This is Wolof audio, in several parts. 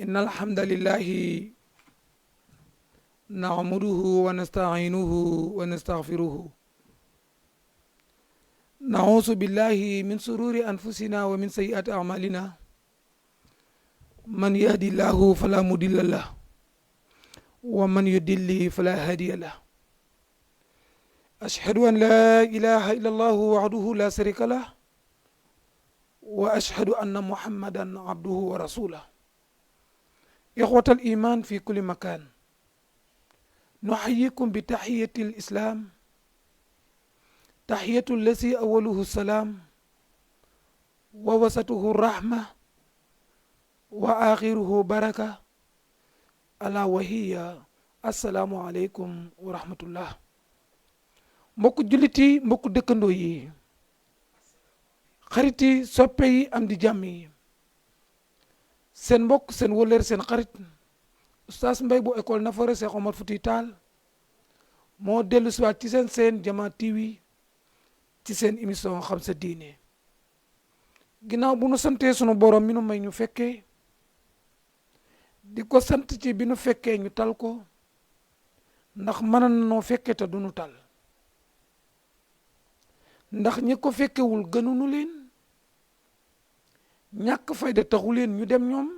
إن الحمد لله نعمده ونستعينه ونستغفره نعوذ بالله من شرور أنفسنا ومن سيئات أعمالنا من يهدي الله فلا مضل له ومن يضلل فلا هادي له أشهد أن لا إله إلا الله وحده لا شريك له وأشهد أن محمدا عبده ورسوله إخوة الإيمان في كل مكان نحييكم بتحية الإسلام تحية الذي أوله السلام ووسطه الرحمة وآخره بركة ألا وهي السلام عليكم ورحمة الله mbokk julliti mbokk dëkkandoo yi xarit yi soppe yi am di jàmm yi seen mbokk seen wóllëre seen xarit Oustaz Mbaye bu école Nafoore Cheikh Omar Foutiyou Tall moo dellu si waat ci seen Jama TV ci seen émission xam sa diine ginnaaw bu nu santee sunu borom mi nu may ñu fekkee di ko sant ci bi nu fekkee ñu tal ko ndax mën noo fekkee te du nu tal ndax ñi ko fekkewul gënunu leen ñàkk fayda taxu leen ñu dem ñoom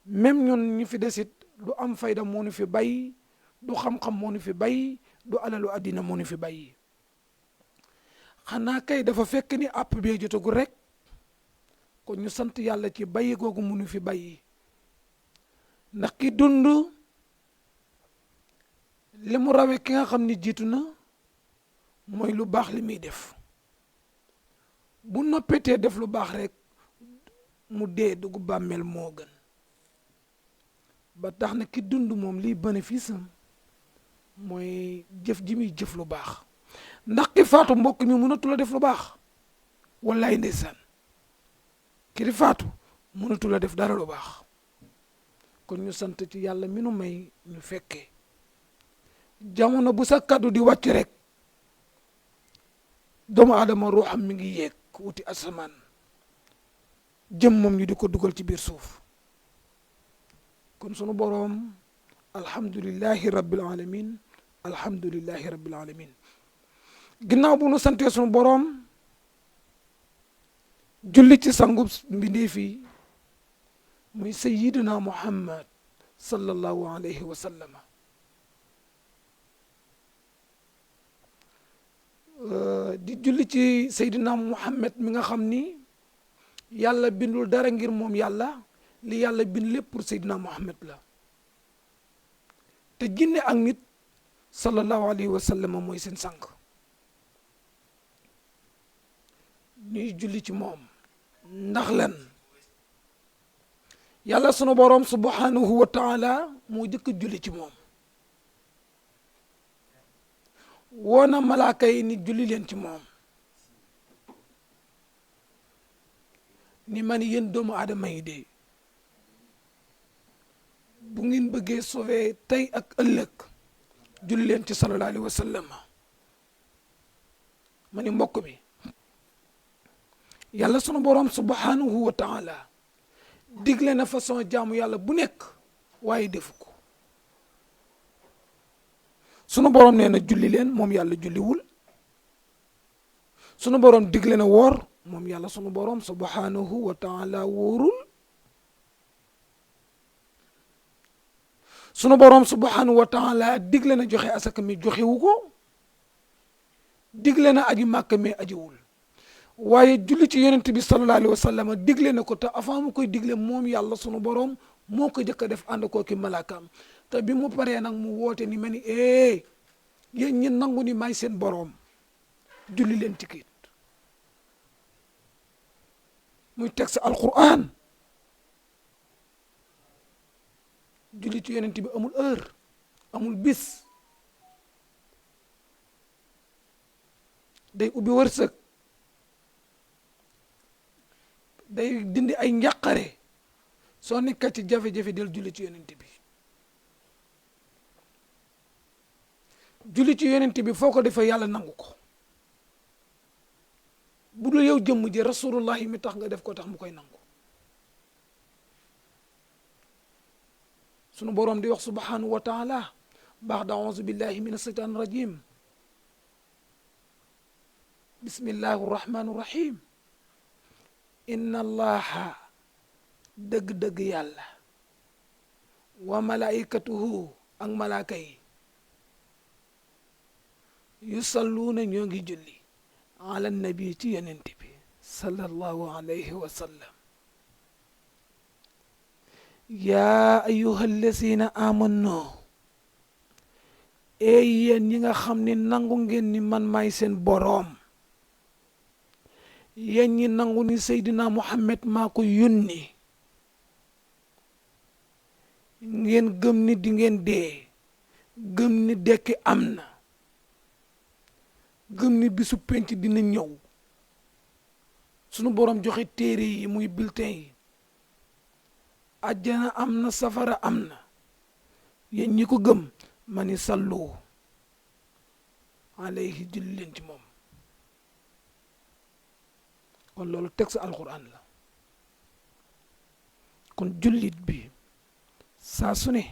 même ñun ñu fi desit du am fayda moo ñu fi bay du xam-xam moo ñu fi bay du alalu àddina moo ñu fi bay xanaa kay dafa fekk ni àpp bee jotagul rek kon ñu sant yàlla ci bay googu mu ñu fi bay ndax ki dund li mu rawee ki nga xam ni jiitu na mooy lu baax li muy def bu noppetee def lu baax rek mu dee dugg bàmmeel moo gën ba tax na ki dund moom liy bénéfice am mooy jëf ji muy jëf lu baax ndax ki faatu mbokk mi mënatu la def lu baax wallaay ndeysaan ki di faatu mënatu la def dara lu baax kon ñu sant ci yàlla mi nu may ñu fekkee jamono bu sa kaddu di wàcc rek doomu aadama ruuxam mi ngi yéeg wuti asamaan jëm moom ñu di ko dugal ci biir suuf kon sunu boroom alhamdulillahi rabbil alamin alhamdulillahi rabbil alamin ginnaaw bu nu santee sunu boroom julli ci sangub mbindeef yi muy sayyidina muhammad sallallahu alayhi wa sallam di julli ci Seydina Muhammad mi nga xam ni yàlla bindul dara ngir moom yàlla li yàlla bind lépp pour Seydina Muhammad la te jinne ak nit sallallahu alayhi wa sallam mooy seen sànq ñuy julli ci moom ndax lan yàlla sunu boroom subhanahu wa taala moo jëkk julli ci moom woona malaaka yi ni julli leen ci moom ni man yéen doomu aadama yi de bu ngeen bëggee sauver tey ak ëllëg julli leen ci sallallahu alayhi wa sallam ma ni mbokk bi yàlla sunu boroom subhanahu wa taala digle na façon jaamu yàlla bu nekk waaye defu ko sunu boroom nee na julli leen moom yàlla julliwul sunu boroom digle na woor moom yàlla sunu boroom subhanahu wa taala wóorul sunu boroom subhanahu wa taala digle na joxe asaka mi joxewu ko digle na aji màkk mi ajiwul waaye julli ci yonent bi sallallahu alayhi wa sallam digle na ko te avant mu koy digle moom yàlla sunu boroom moo ko jëkk a def ànd koo ki malaakaam te bi mu paree nag mu woote ni ma ni yéen ñi nangu ni may seen boroom julli leen ci kiit muy texte alquran julli ci yonent bi amul heure amul bis day ubbi wërsëg day dindi ay njàqare soo nekkat ci jafe-jafe del julli ci yonent bi julli ci yonent bi foo ko defee yàlla nangu ko bu dul yow jëmm ji rasulullahi mi tax nga def ko tax mu koy nangu sunu boroom di wax subhanahu wa taala ba'da a'uuzu billahi min ashaytaan rajim bismillahi rahmaani rahim inna allaha dëgg-dëgg yàlla wa malaikatuhu ak malaaka yi yusalluuna ñoo ngi julli ala nabi ci yonent bi sallallahu alayhi wa sallam yaa ayyuha allazina amanu yéen ñi nga xam ne nangu ngeen ni man maay seen boroom yéen ñi nangu ni Seydina Muhammad maa ko yónni ngeen gëm ni di ngeen dee gëm ni dekki am na gëm ni bisu penc dina ñëw sunu boroom joxe téere yi muy bulletin yi àjjana am na safara am na yéen ñi ko gëm ma ni sallu alayhi julli leen ci moom kon loolu texte alquran la kon jullit bi saa su ne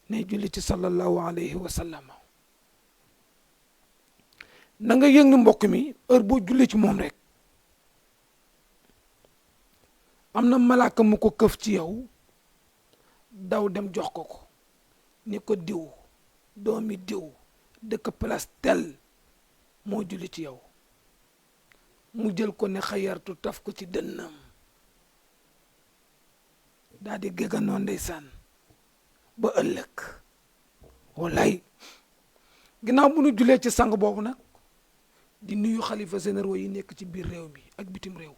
ne julli ci sallallahu alayhi wa sallam na nga yëg ni mbokk mi heure boo julli ci moom rek am na malaaka mu ko këf ci yow daw dem jox ko ko ni ko diw doomi diw dëkk place tel moo julli ci yow mu jël ko ne xayartu taf ko ci dënnam daa di géganoo ndeysaan ba ëllëg wallaay ginnaaw bu nu julee ci sang boobu nag di nuyu xalifa généraux yi nekk ci biir réew mi ak bitim réew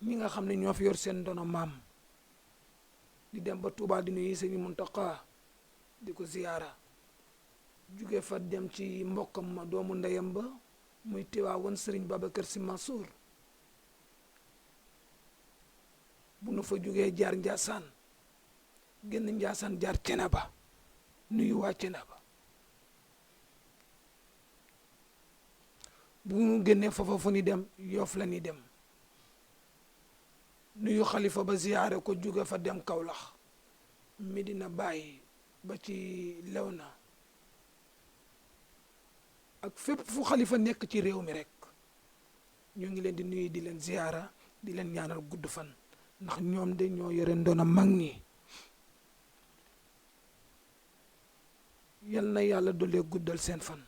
ñi nga xam ne ñoo fi yor seen ndono maam di dem ba Tuubaa di nuyu Sëñ Muntaxa di ko ziyaara jóge fa dem ci mbokkam ma doomu ndeyam ba muy Tiwaawan Sëriñ Babacar Si Mansour bu nu fa jógee jaar Njaasaan génn Njaasaan jaar Cenaba nuyu waa Cenaba bu nu génnee foofa fu ni dem Yoof la ni dem nuyu xalifa ba ziyaare ko jóge fa dem Kawlax Medina Baye ba ci Léona ak fépp fu xalifa nekk ci réew mi rek ñoo ngi leen di nuyu di leen ziyaara di leen ñaanal gudd fan ndax ñoom de ñoo yore ndoona mag ñi yal na yàlla doole guddal seen fan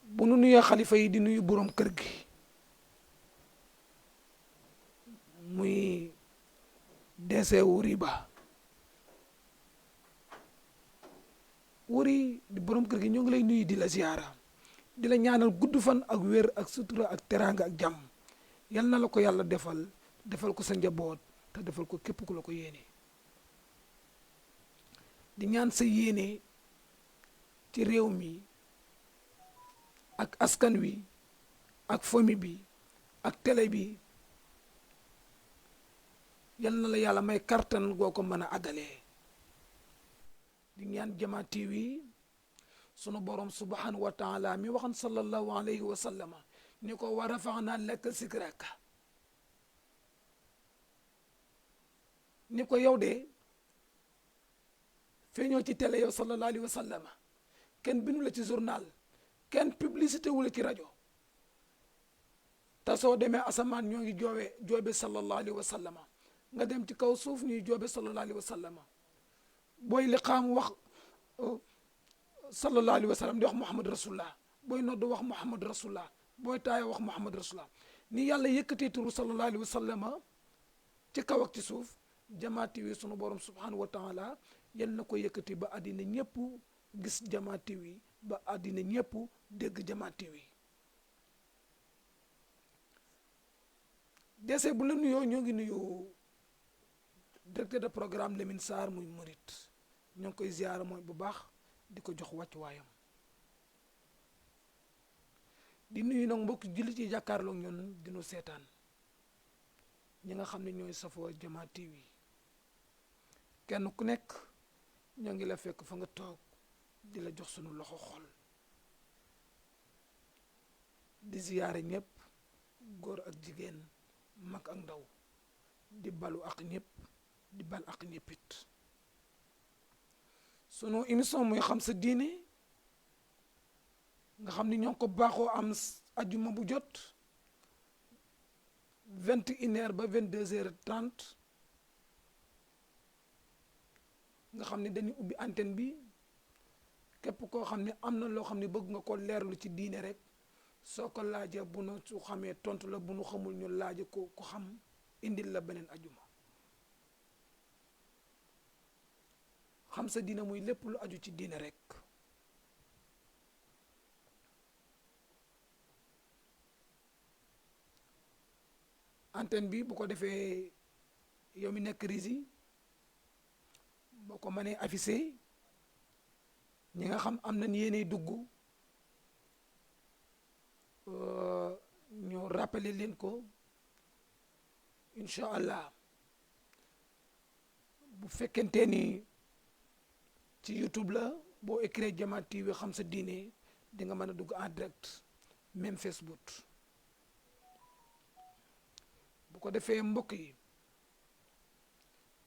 bu nu nuyee xalifa yi di nuyu boroom kër gi muy dese wuri ba wuri di borom kër gi ñoo ngi lay nuyu di la ziyaara di la ñaanal gudd fan ak wér ak sutura ak teraanga ak jàmm yal na la ko yàlla defal ko sa njaboot te defal ko képp ku la ko yéene di ñaan sa yéene ci réew mi ak askan wi ak famille bi ak télé bi yal na la yàlla may kartan goo ko mën a àggalee di ñaan Jama TV sunu borom subhanahu wa taala mi waxan sallallahu alayhi wa sallama ni ko wa rafa'na laka zikraka ni ko yow de feeñoo ci télé yow sallallahu alayhi wa sallama kenn bindu la ci journal kenn publicité wu la ci rajo te soo demee asamaan ñoo ngi joobe sallallahu alayhi wa sallama nga dem ci kaw suuf ñuy joobe sallallahu alayhi wa sallama booy liqaam wax sallallahu alayhi wa sallam di wax muhammad rasulullah booy nodd wax muhammad rasulullah booy taaya wax muhammad rasulullah ni yàlla yëkkatee turu sallallahu alayhi wa sallama ci kaw ak ci suuf Jama TV sunu borom subhanahu wa taala yal na ko yëkkati ba àddina ñëpp gis Jama TV ba àddina ñëpp dégg Jama TV dese bu la nuyoo ñoo ngi nuyu directeur de programme Lamine Sarr muy murit ñoo ngi koy ziyaara mooy bu baax di ko jox wàccuwaayam di nuyu nag mbokk jullit yi jàkkaarloog ñun dinu seetaan ñi nga xam ne ñooy safoo Jama TV kenn ku nekk ñoo ngi la fekk fa nga toog di la jox sunu loxo xol di ziyaare ñëpp góor ak jigéen mag ak ndaw di balu ak ñëpp di bal ak ñëppit sunu émission muy xam sa diine nga xam ni ñoo ko baaxoo am ajuma bu jot 21h ba 22h30 nga xam ni dañuy ubbi antenne bi képp koo xam ne am na loo xam ne bëgg nga ko leerlu ci diine rek soo ko laajee bu nu su xamee tontu la bu nu xamul ñu laaje ko ku xam indil la beneen ajuma xam sa diine muy lépp lu aju ci diine rek antenne bi bu ko defee yow mi nekk Rési boo ko mënee affiché ñi nga xam am nañ yéene dugg ñu rappelé leen ko incha allah bu fekkente ni ci YouTube la boo écrit Jama TV xam sa diine di nga mën a dugg en direct même Facebook bu ko defee mbokk yi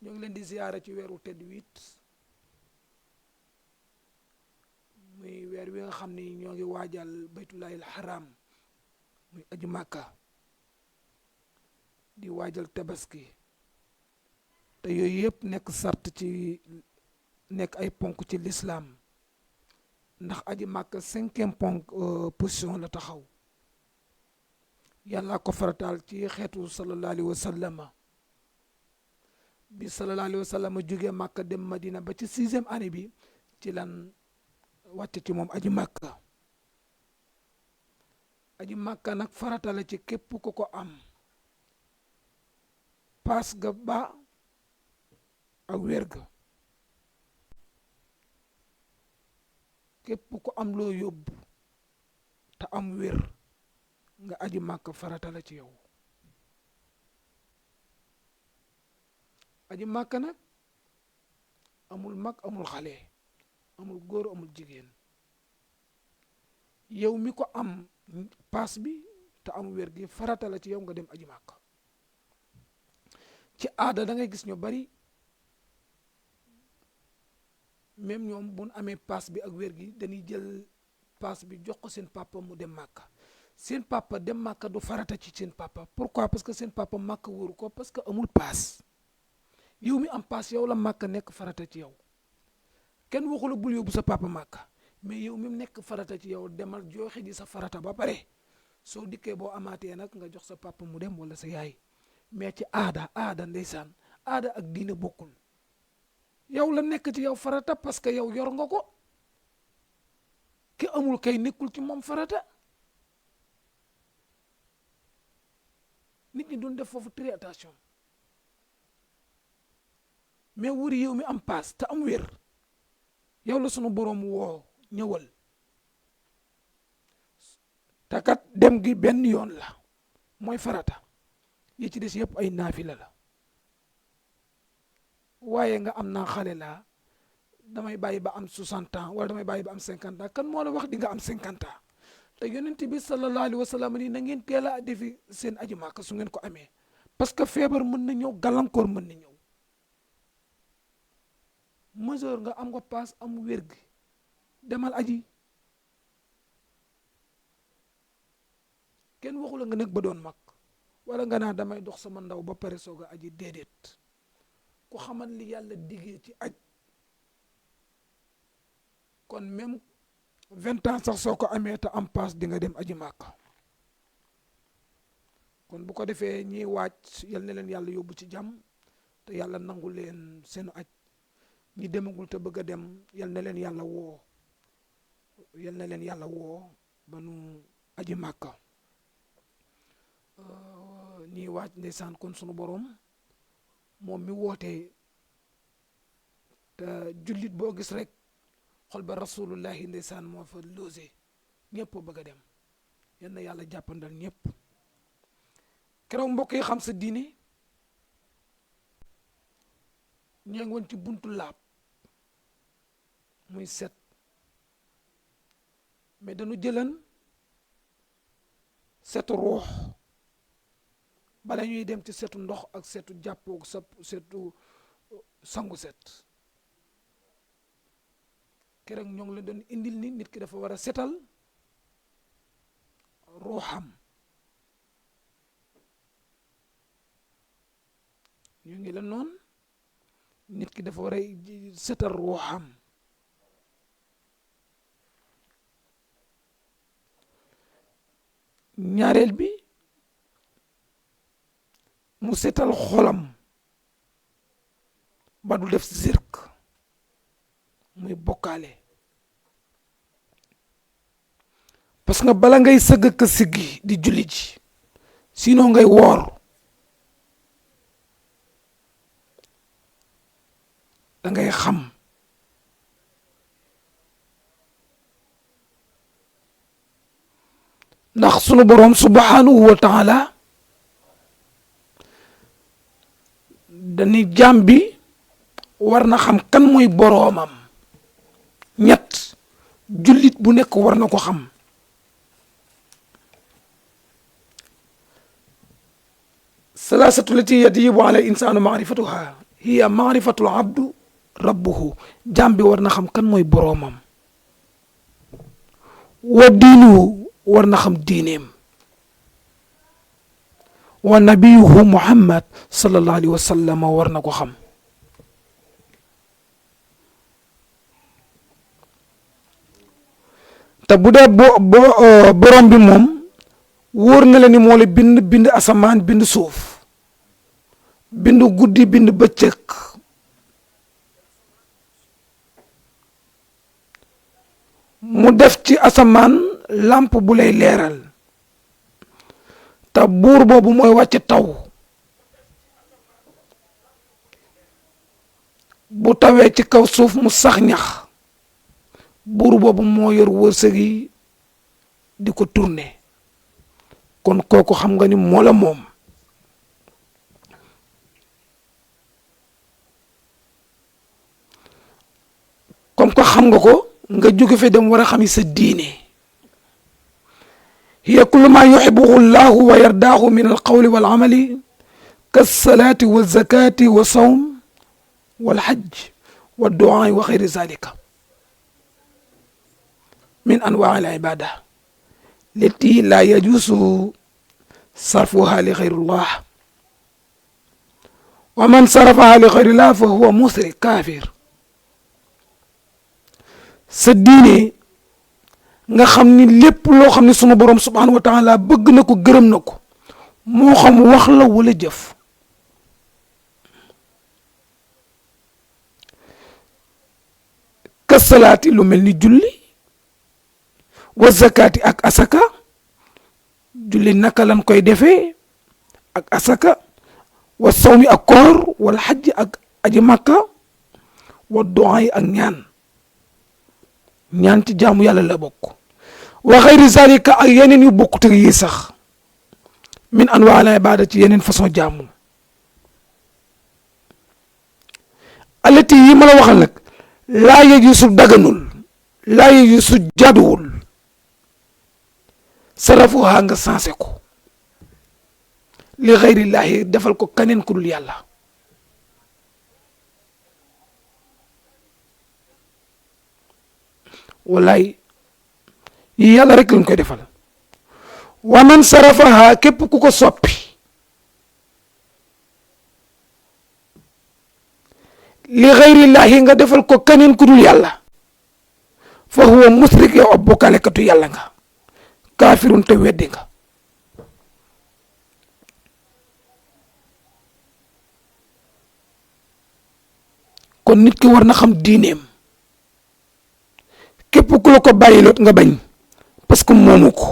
ñoo ngi leen di ziyaara ci weeru tedd wit muy weer wi nga xam ni ñoo ngi waajal baytullahil haram muy aju màkka di waajal tabaski te yooyu yëpp nekk sart ci nekk ay ponk ci l'islam ndax aji màkka 5e ponk position la taxaw yàlla ko farataal ci xeetu sallallahu alayhi wa sallama bi sallallahu alayhi wa sallama jógee màkka dem madina ba ci 6e année bi ci lan wàcc ci moom aji màkka nag farata la ci képp ku ko am paas ga ba ak wér ga képp ku am loo yóbbu te am wér nga aji màkka farata la ci yow aji màkka nag amul mag amul xale amul góor amul jigéen yow mi ko am paas bi te am wér gi farata la ci yow nga dem aji màkka ci aada da ngay gis ñu bari même ñoom bu ñu amee paas bi ak wér gi dañuy jël paas bi jox ko seen papa mu dem màkka seen papa dem màkka du farata ci seen papa pourquoi parce que seen papa màkka wóoru ko parce que amul paas yow mi am paas yow la màkka nekk farata ci yow kenn waxula bul yóbbu sa papa màkka mais yow mi nekk farata ci yow demal joxe ji sa farata ba pare soo dikkee boo amaatee nag nga jox sa papa mu dem wala sa yaay mais ci aada ndeysaan aada ak diine bokkul yow la nekk ci yow farata parce que yow yor nga ko ki amul kay nekkul ci moom farata nit ñi doon def foofu très attention mais wuri yow mi am paas te am wér yow la sunu borom woo ñëwal te kat dem gi benn yoon la mooy farata yi ci des yëpp ay naafila la waaye nga am naa xale laa damay bàyyi ba am 60 ans wala damay bàyyi ba am 50 ans kan moo la wax di nga am 50 ans te yonent bi sallallahu alayhi wa sallam ni na ngeen teel a defi seen aji màkka su ngeen ko amee parce que feebar mën na ñëw gàllankoor mën na ñëw mesure nga am nga paas am wér gi demal aji kenn waxu la nga nekk ba doon mag wala nga naa damay dox sama ndaw ba pare soog a aji déedéet ku xamal li yàlla diggee ci aj kon même 20 ans sax soo ko amee te am paas di nga dem aji màkka kon bu ko defee ñiy waaj yal na leen yàlla yóbbu ci jàmm te yàlla nangu leen seenu aj ñi demagul te bëgg a dem yal na leen yàlla woo ba nu aji màkka ñiy waaj ndeysaan kon sunu borom moom mi woote te jullit boo gis rek xol ba rasulullahi ndeysaan moo fa loose ñëpp bëgg a dem yal na yàlla jàppandal ñëpp keroog mbokk yi xam sa diine ñee ngi woon ci buntu laab muy set mais dañu jëlan setu ruux bala ñuy dem ci setu ndox ak setu jàppoo sa setu sangu set keroog ñoo ngi la doon indil ni nit ki dafa war a setal ruuxam ñu ngi la noon nit ki dafa war a setal ruuxam ñaareel bi mu setal xolam ba du def zirk muy bokkaale parce que bala ngay sëgg ka siggi di julli ji sinon ngay woor da ngay xam ndax sunu boroom subhanahu wa taala dañuy jaam bi war na xam kan mooy boroomam ñett jullit bu nekk war na ko xam salaasatu lati yajibu ala insaanu maarifatuha hiya maarifatul abdu rabbuhu jaam bi war na xam kan mooy boroomam wa diinuhu war na xam diineem wa nabiyuhu muhammad sallallahu alayhi wa sallam war na ko xam te bu dee borom bi moom wóor na la ni moo la bind asamaan bind suuf bind guddi bind bëccëg mu def ci asamaan lamp bu lay leeral te buur boobu mooy wàcc taw bu tawee ci kaw suuf mu sax ñax buur boobu moo yor wërsëg yi di ko tourner kon kooku xam nga ni moo la moom comme ko xam nga ko nga jóge fe dem war a xami sa diine hiya kullu ma yuhibbuhu llahu wa yardaahu min alqawli wal amali kasalaati wa zakati wa sawm wal hajj wa duaa wa xayri zalika min anwaa al ibada lati la yajuusu sarfuha li xayrillah wa man sarafaha li xayrillah fa huwa mushrik kaafir sa diine nga xam ni lépp loo xam ne sunu borom subhanahu wa taala bëgg na ko gërëm na ko moo xam wax la wala jëf ka salaati lu mel ni julli wa zakaati ak asaka julli naka lan koy defee ak asaka wa sawmi ak koor wala xajj ak aji makka wa du'a ak ñaan ci jaamu yàlla la bokk wa xayri zalika ak yeneen yu bokk te yi sax min anwaa al ibada ci yeneen façon jaamu alati yi ma la waxal nag laa yajuusu daganul laa yajuusu jaduwul sarafuha nga sansé ko li xayrillahi defal ko kaneen ku dul yàlla wallaay yi yàlla rek lañ koy defal wa man sarafaha képp ku ko soppi li xayrillahi nga defal ko kaneen ku dul yàlla fa huwa musrik yow ab bokkaalekatu yàlla nga kaafirun te weddi nga kon nit ki war na xam diineem képp ku la ko bàyyiloot nga bañ parce que moomu ko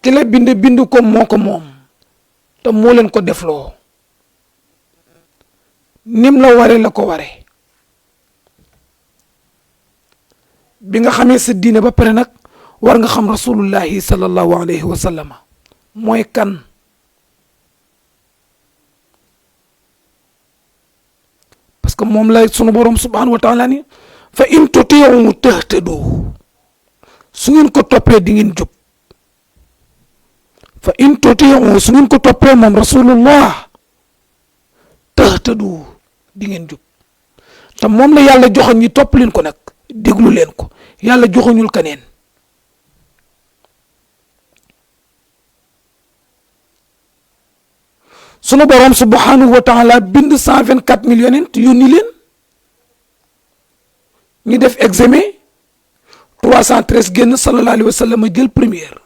ki la bind ko moo ko moom te moo leen ko defloo nim la ware la ko ware bi nga xamee sa diine ba pare nag war nga xam rasulullahi sallallahu alayhi wa sallam mooy kan parce que moom la sunu borom subhanahu wa taala ni fa in tuti'u tahtadu su ngeen ko toppee di ngeen jub fa in tuti'u su ngeen ko toppee moom rasulullah tahtadu di ngeen jub te moom la yàlla joxoon ñi topp leen ko nag déglu leen ko yàlla joxoñul keneen sunu borom subhanahu wa taala bind 124 millions yonent yónni leen ñu def examen 313 génn sallallahu alayhi wa sallam jël première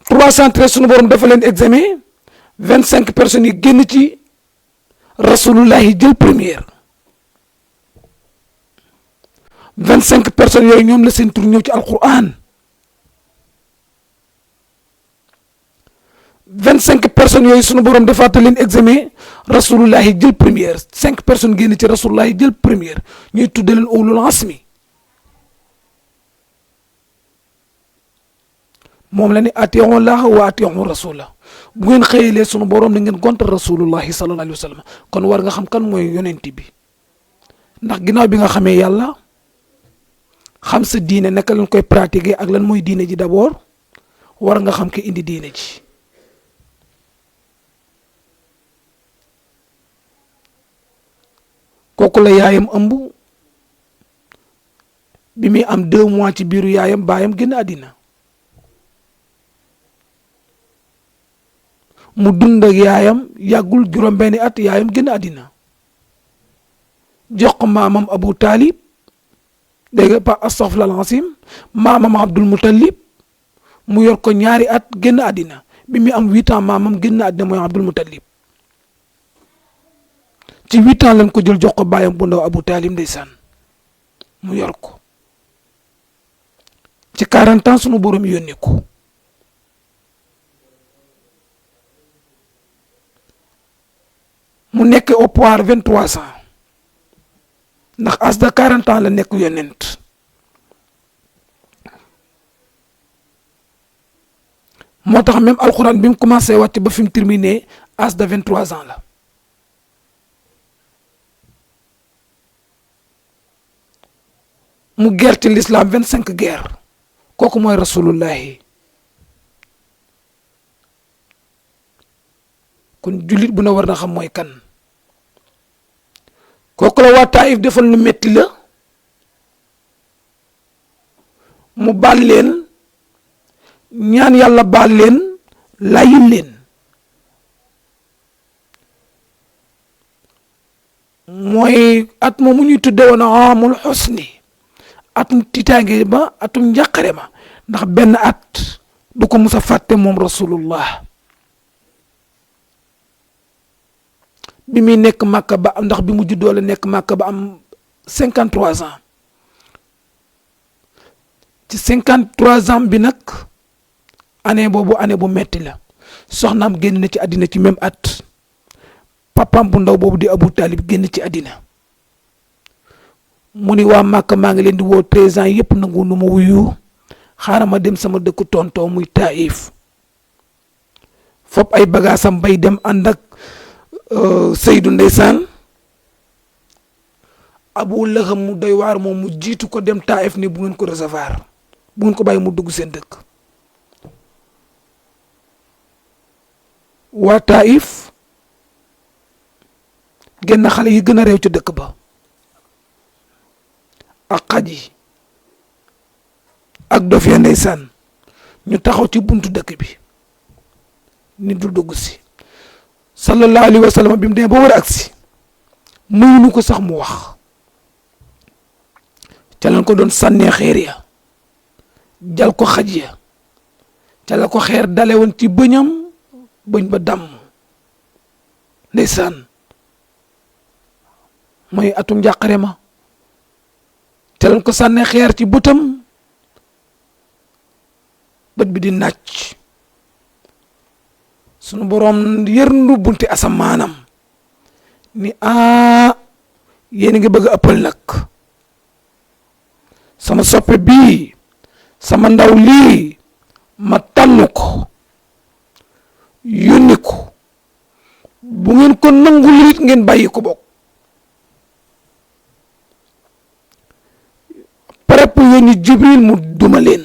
313 sunu borom dafa leen examen 25 personnes yi génn ci rasulullahi jël première 25 personnes yooyu ñoom la seen tur ñëw ci alquran 25 personnes yooyu sunu borom defaata leen examen rasulullahi jël première 5 personnes génn ci rasulullahi jël première ñuy tudde leen ulul asmi moom la ne atii'u llaaha wa atii'u rasula bu ngeen xëyalee sunu borom na ngeen gontal rasulullahi sallallahu alayhi wa sallam kon war nga xam kan mooy yonent bi ndax ginnaaw bi nga xamee yàlla xam sa diine naka lañ koy pratiquer ak lan mooy diine ji d'abord war nga xam ki indi diine ji kooku la yaayam ëmb bi muy am 2 mois ci biiru yaayam baayam génn àddina mu dund ak yaayam yàggul juróom-benni at yaayam génn àddina jox ko maamam Abu Talib dégg nga pa astaghfirullah al-azim maamam Abdul Muttalib mu yor ko ñaari at génn àddina bi muy am 8 ans maamam génn àddina mooy Abdul Muttalib ci 8 ans lañ ko jël jox ko baayam bu ndaw Abu Talib ndeysaan mu yor ko ci 40 ans sunu borom yónni ko mu nekk au pouvoir 23 ans ndax as de 40 ans la nekk yonent moo tax même alxuraan bi mu commencé wàcc ba fi mu terminé as de 23 ans la mu guerre ci l'islam 25 guerre kooku mooy rasulullahi kon jullit bu na war na xam mooy kan kooku la waa Taïf defal lu metti la mu baal leen ñaan yàlla baal leen layil leen mooy at moomu ñuy tudde woon amul xusni atum tiitaange ba atum njàqare ma ndax benn at du ko mus a fàtte moom rasulullah bi muy nekk Màkka ba ndax bi mu juddoo la nekk Màkka ba am 53 ans ci 53 ans bi nag année boobu année bu metti la soxnaam génn na ci àddina ci même at papam bu ndaw boobu di Abu Talib génn ci àddina mu ni waa Màkka maa ngi leen di woo 13 ans yëpp nangu nu ma wuyu xaaral ma dem sama dëkku tonton muy Taïf fop ay bagaasam bay dem ànd ak Seydou ndeysaan Abu Lahab mu doy waar moom mu jiitu ko dem Taïf ni bu ngeen ko recevoir bu ngeen ko bàyyi mu dugg seen dëkk waa Taïf génn xale yi gën a réew ci dëkk ba ak xaj yi ak dof ya ndeysaan ñu taxaw ci buntu dëkk bi nit du dugg si sallallahu alayhi wa sallam bi mu demee ba war a agsi muyunu ko sax mu wax ca lañ ko doon sànnee xeer ya jal ko xaj ya ca la ko xeer dale woon ci bëñam bëñ ba damm ndeysaan mooy atum njàqare ma ca lañ ko sànnee xeer ci bëtam bët bi di nàcc sunu boroom yërndu bunti asamaanam ni yéen a ngi bëgg a ëppal nag sama soppe bii sama ndaw lii ma tànn ko yónni ko bu ngeen ko nangul it ngeen bàyyi ko bokk pare pour yónni Jibril mu duma leen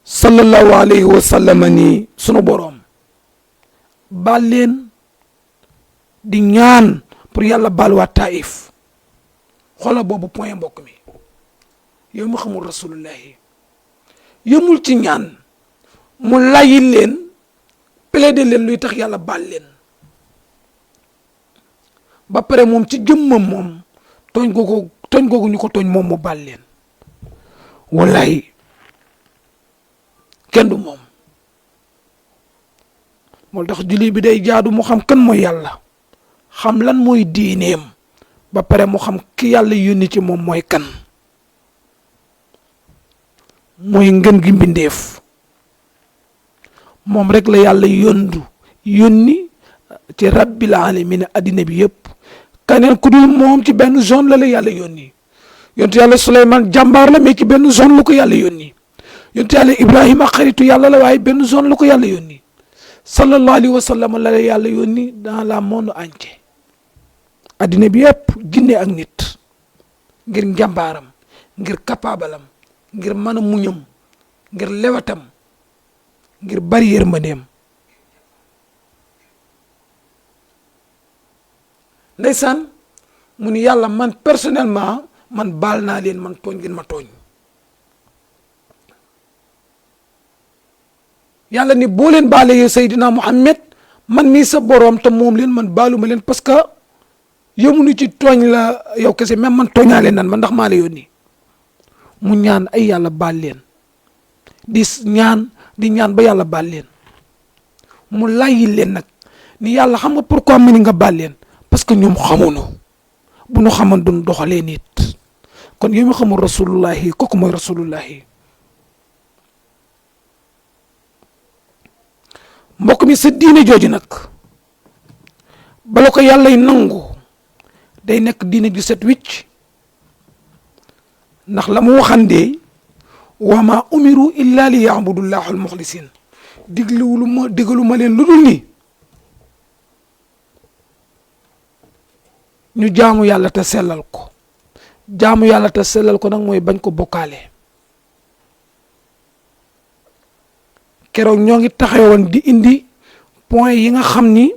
sallallahu alayhi wa sallam ni sunu boroom baal leen di ñaan pour yàlla baal waa Taif xoola boobu point mbokk mi yow mu xamul rasulullahi yëmul ci ñaan mu layil leen plaider leen luy tax yàlla baal leen ba pare moom ci jëmmam moom tooñ googu ñu ko tooñ moom mu baal leen wallahi kenn du moom moo tax julli bi day jaadu mu xam kan mooy yàlla xam lan mooy diineem ba pare mu xam ki yàlla yónni ci moom mooy kan mooy ngën gi mbindeef moom rek la yàlla yónni ci rabbil alamin addina bi yëpp keneen ku dul moom ci benn zone la yàlla yónni yontu yàlla Suleymaan jàmbaar la mais ci benn zone la ko yàlla yónni yontu yàlla Ibrahima xaritu yàlla la waaye benn zone la ko yàlla yónni sallallahu alayhi wa sallam la yàlla yónni dans la monde entier addina bi yëpp jinne ak nit ngir njàmbaaram ngir capable am ngir mën a muñam ngir lewatam ngir bari yërmandeem ndeysaan mu ni yàlla man personnellement man baal naa leen man tooñ ngeen ma tooñ yàlla ni boo leen baale yow Seydina Muhammad man mii sa boroom te moom leen man baaluma leen parce que yëmunu ci tooñ la yow kese même man tooñaa leen nan man ndax maa la yónni mu ñaan ay yàlla baal leen di ñaan ba yàlla baal leen mu layyi leen nag ni yàlla xam nga pourquoi mu ni nga baal leen parce que ñoom xamuñu bu ñu xamoon duñ doxalee nit kon yow mi xamul rasulullahi kooku mooy rasulullahi mbokk mi sa diine jooju nag bala ko yàllay nangu day nekk diine ju set wicc ndax la mu waxandee wa ma umiru illa li ya'budullaha al-mukhlisin digalu ma leen lu dul ni ñu jaamu yàlla te sellal ko jaamu yàlla te sellal ko nag mooy bañ ko bokkaale keroog ñoo ngi taxawoon di indi point yi nga xam ni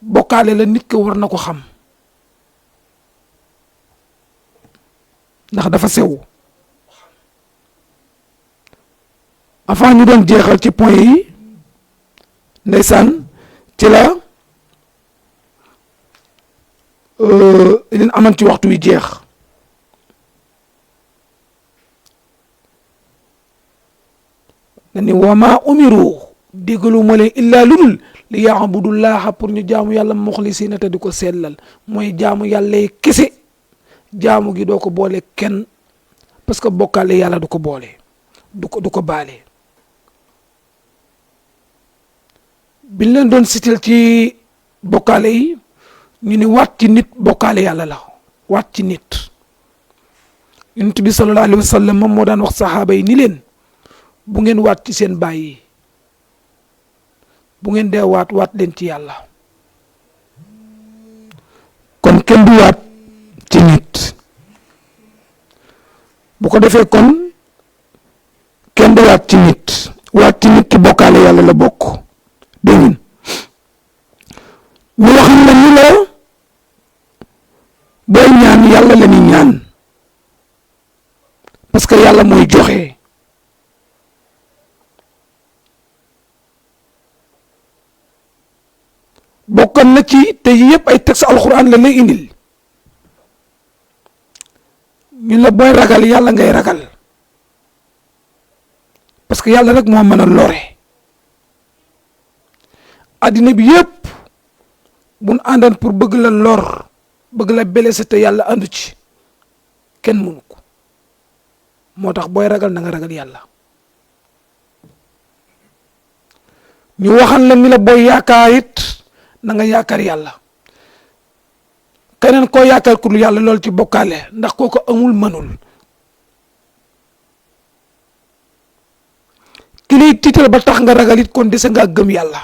bokkaale la nit ko war na ko xam ndax dafa sew avant ñu doon jeexal ci point yi ndeysaan ci la leen aman ci waxtu wi jeex dani wama umiru déggalu ma leen illaa ludul li yaabudullaha pour ñu jaamu yàlla muxlisina te di ko sellal mooy jaamu yàlla kese jaamu gi doo ko boole kenn parce que bokkaale yàlla du ko boole du ko baale biñ leen doon sital ci bokkaale yi ñu ni waat ci nit bokkaale yàlla la waat ci nit yonent bi sallallahu alayhi wa sallam moom moo daan wax saxaaba yi ni leen bu ngeen waat ci seen baay yi bu ngeen dee waat leen ci yàlla kon kenn du waat ci nit bu ko defee kon kenn du waat ci nit ki bokkaale yàlla la bokk dégg ñu wax la ni la booy ñaan yàlla la ni ñaan parce que yàlla mooy joxe bokkan na ci te yëpp ay texte alxuraan la lay indil ñu la booy ragal yàlla ngay ragal parce que yàlla rek moo mën a lore addina bi yëpp buñ àndan pour bëgg la lor bëgg la blessé te yàlla àndu ci kenn mënu ko moo tax booy ragal na nga ragal yàlla ñu waxan la ni la booy yaakaar it na nga yaakaar yàlla keneen koo yaakaar ku dul yàlla loolu ci bokkaale ndax kooko amul mënul ki lay tiital ba tax nga ragal it kon dese ngaa gëm yàlla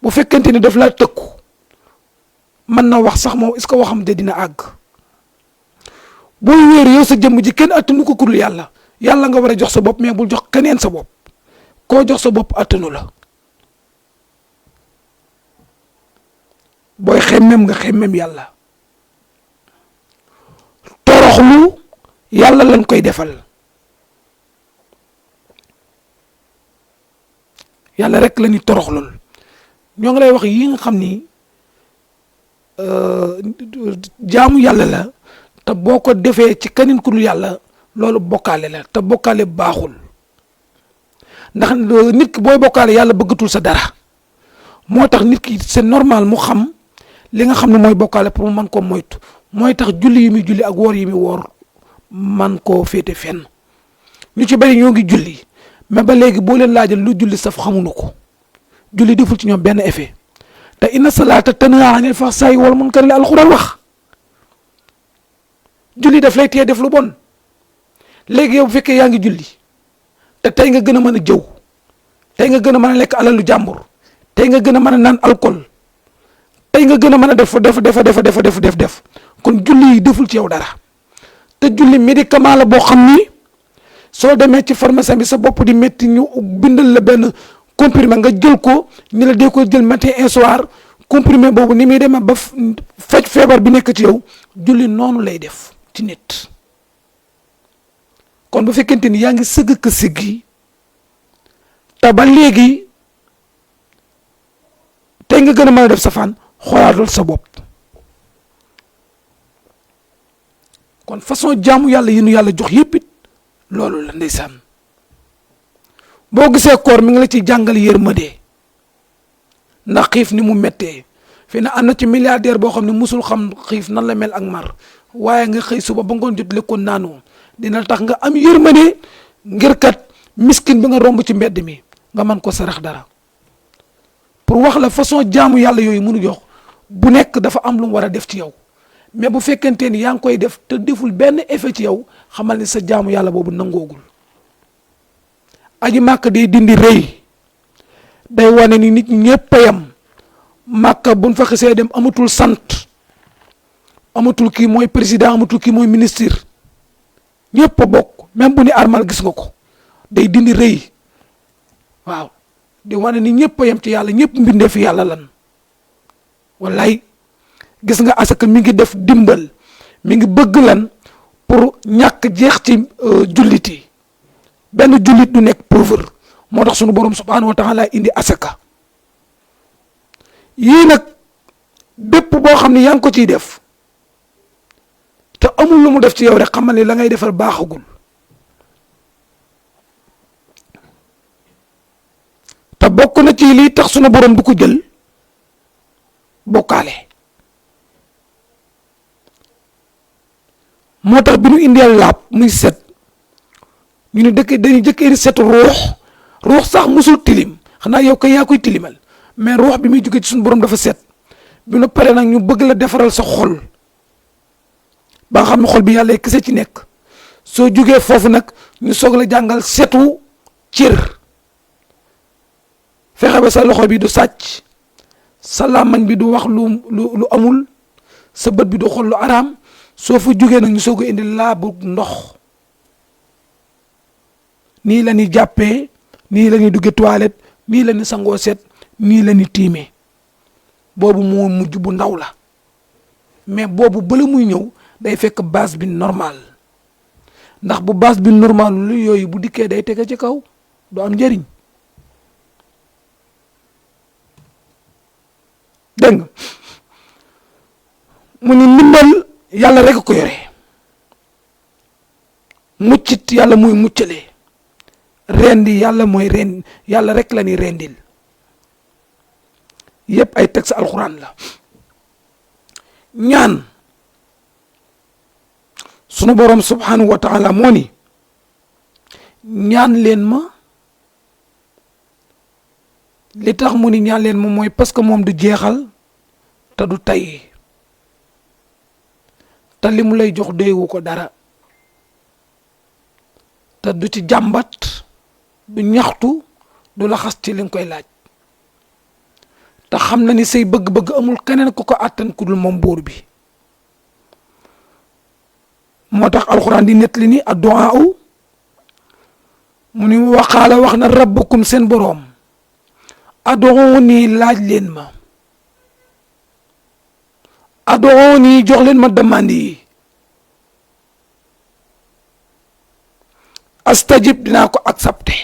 bu fekkente ni daf laa tëkku mën na wax sax moom est-ce que waxam de dina àgg boo wéeru yow sa jëmm ji kenn attanu ko kudul yàlla yàlla nga war a jox sa bopp mais bul jox keneen sa bopp koo jox sa bopp attanu la booy xemmem nga xemmem yàlla toroxlu yàlla lañ koy defal yàlla rek la ñuy toroxlul ñoo ngi lay wax yi nga xam ni jaamu yàlla la te boo ko defee ci keneen ku dul yàlla loolu bokkaale la te bokkaale baaxul ndax nit ki booy bokkaale yàlla bëggatul sa dara moo tax nit ki c'est normal mu xam li nga xam ne mooy bokkaale pour mu mën koo moytu mooy tax julli yi muy julli ak woor yi muy woor man koo féete fenn ñu ci bari ñoo ngi julli mais ba léegi boo leen laajal lu julli saf xamuñu ko julli deful ci ñoom benn effet te inna salaata tanhaa anil fahsaa'i wal munkar li alxuraan wax julli daf lay tee def lu bon léegi yow bu fekkee yaa ngi julli te tey nga gën a mën a jëw tey nga gën a mën a lekk alalu jàmbur tey nga gën a mën a naan alcool tey nga gën a mën a def kon julli yi deful ci yow dara te julli médicament la boo xam ni soo demee ci pharmacie bi sa bopp di métti ñu bindal la benn comprimé nga jël ko ñu la dee ko jël matin et soir comprimé boobu ni muy demee ba faj feebar bi nekk ci yow julli noonu lay def ci nit kon bu fekkente ni yaa ngi sëgg ka siggi te ba léegi tey nga gën a mën a def safaan xoolaatal sa bopp kon façon jaamu yàlla yi nu yàlla jox yëpp it loolu la ndeysaan boo gisee koor mi ngi la ci jàngal yërmande ndax xiif ni mu méttee fi na am na ci milliardaire boo xam ne musul xam xiif nan la mel ak mar waaye nga xëy suba ba ngoon jot lekkoon naanu dina tax nga am yërmande ngir kat miskin bi nga romb ci mbedd mi nga mën ko sarax dara pour wax la façon jaamu yàlla yooyu mënu jox bu nekk dafa am lu mu war a def ci yow mais bu fekkente ni yaa ngi koy def te deful benn effet ci yow xamal ni sa jaamu yàlla boobu nangoogul aji màkk day dindi rëy day wane ni nit ñëpp a yam màkk buñ fa xisee dem amatul sant amatul kii mooy président amatul kii mooy ministre ñëpp a bokk même bu ni armal gis nga ko day dindi rëy waaw di wane ni ñëpp a yam ci yàlla ñëpp mbindee fi yàlla lan wallaay gis nga asaka mi ngi def dimbal mi ngi bëgg lan pour ñàkk jeex ci jullit yi benn jullit du nekk pauvre moo tax sunu borom subhanahu wa taala indi asaka yii nag bépp boo xam ne yaa ngi ko ciy def te amul lu mu def ci yow rek xamal ni la ngay defal baaxagul te bokk na ci lii tax sunu borom du ko jël bokkaale moo tax bi ñu indee laab muy set ñu ne dëkk dañuy jëkkee set ruux sax musul tilim xanaa yow kay yaa koy tilimal mais ruux bi muy jóge ci suñu borom dafa set bi nu pare nag ñu bëgg la defaral sa xol ba nga xam ne xol bi yàlla kese ci nekk soo jógee foofu nag ñu soog la jàngal setu cër fexe ba sa loxo bi du sàcc sa làmmañ bi du wax lu amul sa bët bi du xool lu araam soo fa jógee nag ñu soog a indi laabu ndox nii la ñuy jàppee nii la ñuy duggee toilette nii la ñuy sangoo set nii la ñuy tiimee boobu moo mujj bu ndaw la mais boobu bala muy ñëw day fekk base bi normal ndax bu base bi normal lu yooyu bu dikkee day tege ci kaw du am njëriñ dégg nga mu ni ndimbal yàlla rek ko yore muccit yàlla mooy muccale rendi yàlla mooy ren yàlla rek la ni rendil yëpp ay texte alxuraan la ñaan sunu borom subhanahu wa taala moo ni ñaan leen ma li tax mu ni ñaan leen ma mooy parce que moom du jeexal te du tay te li mu lay jox doyewu ko dara te du ci jàmbat du ñaxtu du la xas ci li nga koy laaj te xam na ni say bëgg-bëgg amul keneen ku ko àttan ku dul moom buur bi moo tax alxuraan di nettali ni addu'a mu ni waxaala wax na rabbukum seen boroom ad'uuni laaj leen ma ad'uuni jox leen ma demande yi astajib dinaa ko accepté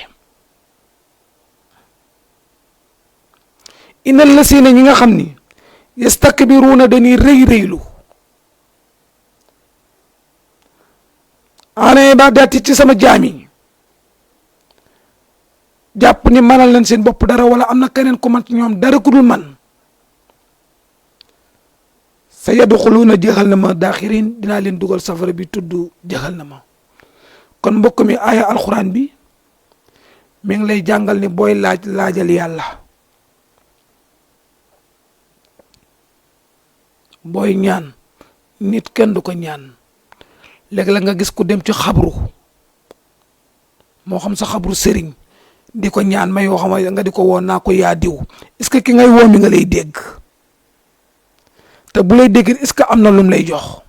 innal lasiina ñi nga xam ni yastakbiruuna dañuy rëy-rëylu ana ibadati ci sama jaam yi jàpp ni manal leen seen bopp dara wala am na keneen ku man ñoom dara ku dul man sa yadxuluuna jahannama daaxirin dinaa leen dugal safara bi tudd jahannama kon mbokk mi aaya alxuraan bi mi ngi lay jàngal ni booy laajal yàlla booy ñaan nit kenn du ko ñaan léeg-léeg nga gis ku dem ci xabru moo xam sa xabru sëriñ di ko ñaan may yoo xam nga di ko woon naa ko yaa diw est-ce que ki ngay woo mi nga lay dégg te bu lay dégg est-ce que am na lum lay jox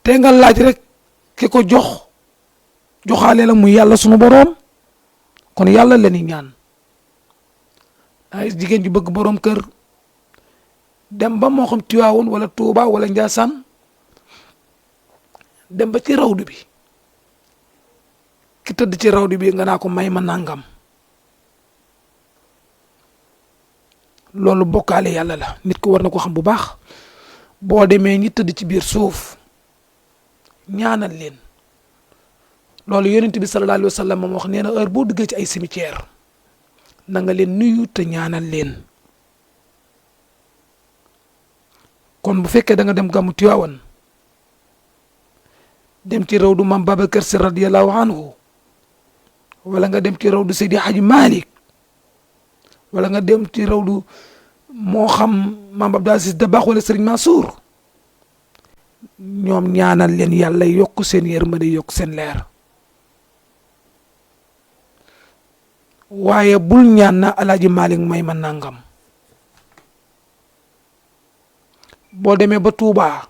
te nga laaj rek ki ko joxaale la muy yàlla sunu boroom kon yàlla la ni ñaan ay jigéen ju bëgg boroom kër dem ba moo xam Tiwaawoon wala Tuuba wala Njaasaan dem ba ci rawdu bi ki tëdd ci rawdu bi nga naa ko may ma nangam loolu bokkaale yàlla la nit ko war na ko xam bu baax boo demee ñi tëdd ci biir suuf ñaanal leen loolu yonent bi sallallahu alayhi wa sallam moom wax nee na heure boo duggee ci ay cimetière na nga leen nuyu te ñaanal leen kon bu fekkee da nga dem gàmmu Tiwaawan dem ci rawdu Maam Babacar Si radiyallahu anhu wala nga dem ci rawdu Seydi Hadji Malick wala nga dem ci rawdu moo xam Maam Abdou Aziz Dabakh wala Serigne Mansour ñoom ñaanal leen yàlla yokk seen yërmande yokk seen leer waaye bul ñaan na Alaaji Malick may ma nangam boo demee ba Touba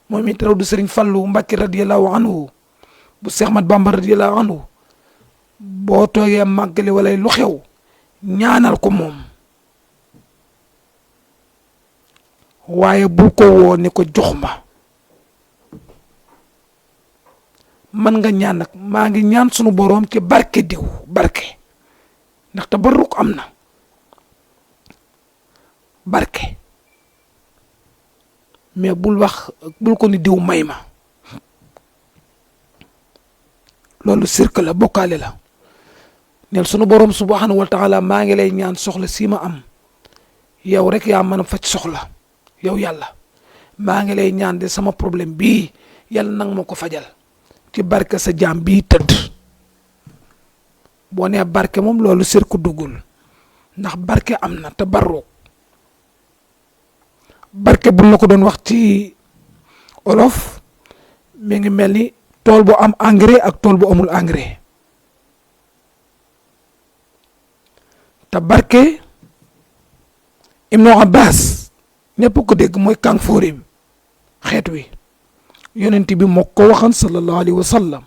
moom it rawdu Serigne Fallou Mbacké radiyallahu anhu bu Cheikh Ahmad Bamba radiyallahu anhu boo toogee màggale wala lu xew ñaanal ko moom waaye bul ko woo ne ko jox ma man nga ñaan nag maa ngi ñaan sunu boroom ci barke diw barke ndax tabarruk am na barke mais bul ko ni diw may ma loolu sirk la bokkaale la neel sunu boroom subhanahu wa taala maa ngi lay ñaan soxla si ma am yow rek yaa mën a faj soxla yow yàlla maa ngi lay ñaan de sama problème bii yàlla nang ma ko fajal ci barke sa jaam bii tëdd boo nee barke moom loolu sirku duggul ndax barke am na te barroog barke bu la ko doon wax ci olof mi ngi mel ni tool bu am engrais ak tool bu amul engrais te barke Ibnu Abbas ñëpp ko dégg mooy kàng fóorim xeet wi yonent bi moo ko waxan sallallahu alayhi wa sallam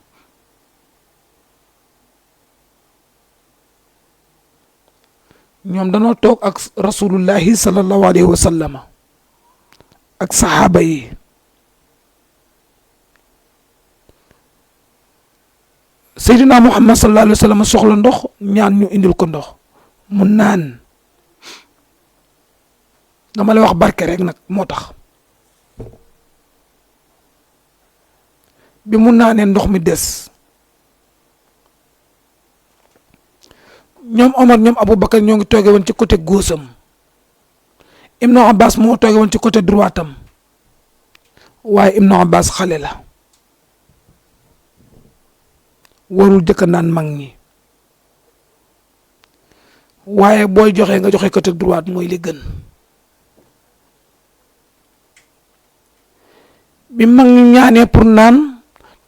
ñoom danoo toog ak rasulullahi sallallahu alayhi wa sallam ak saxaaba yi Seydina Muhammad sallallahu alayhi wa sallam soxla ndox ñaan ñu indil ko ndox mu naan dama lay wax barke rek nag moo tax bi mu naanee ndox mi des ñoom Omar ñoom Aboubacar ñoo ngi tooge woon ci côté góosam Ibnu Abbas moo tooge woon ci côté droitam waaye Ibnu Abbas xale la warul jëkk naan mag ñi waaye booy joxe nga joxe côté droite mooy li gën bi mag ñi ñaanee pour naan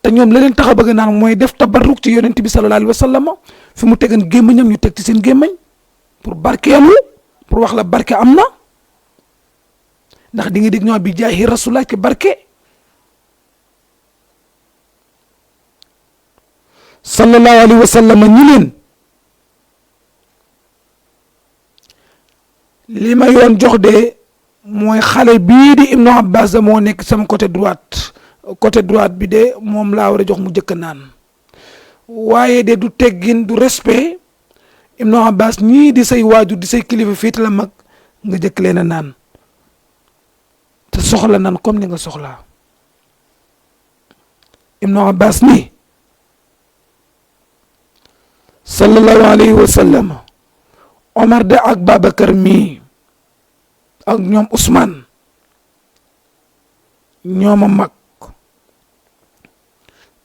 te ñoom la leen tax a bëgg naan mooy def tabarruk ci yonent bi sallallahu alayhi wa sallam fi mu tegan gémmañam ñu teg ci seen gémmañ pour barkeelu pour wax la barke am na ndax di nga dégg ñoo bi jaahi rasulullah ci barke sallallahu alayhi wa sallam ñi leen li ma yoon jox de mooy xale bii di Ibnu Abbas da moo nekk sama côté droite bi de moom laa war a jox mu jëkk naan waaye de du teggin du respect Ibnu Abbas ñii di say waajur di say kilifa fiita la mag nga jëkk leen a naan te soxla nan comme ni nga soxlaa Ibnu Abbas ni sallallahu alayhi wa sallam Omar de ak Babacar mii ak ñoom Ousmane ñooma mag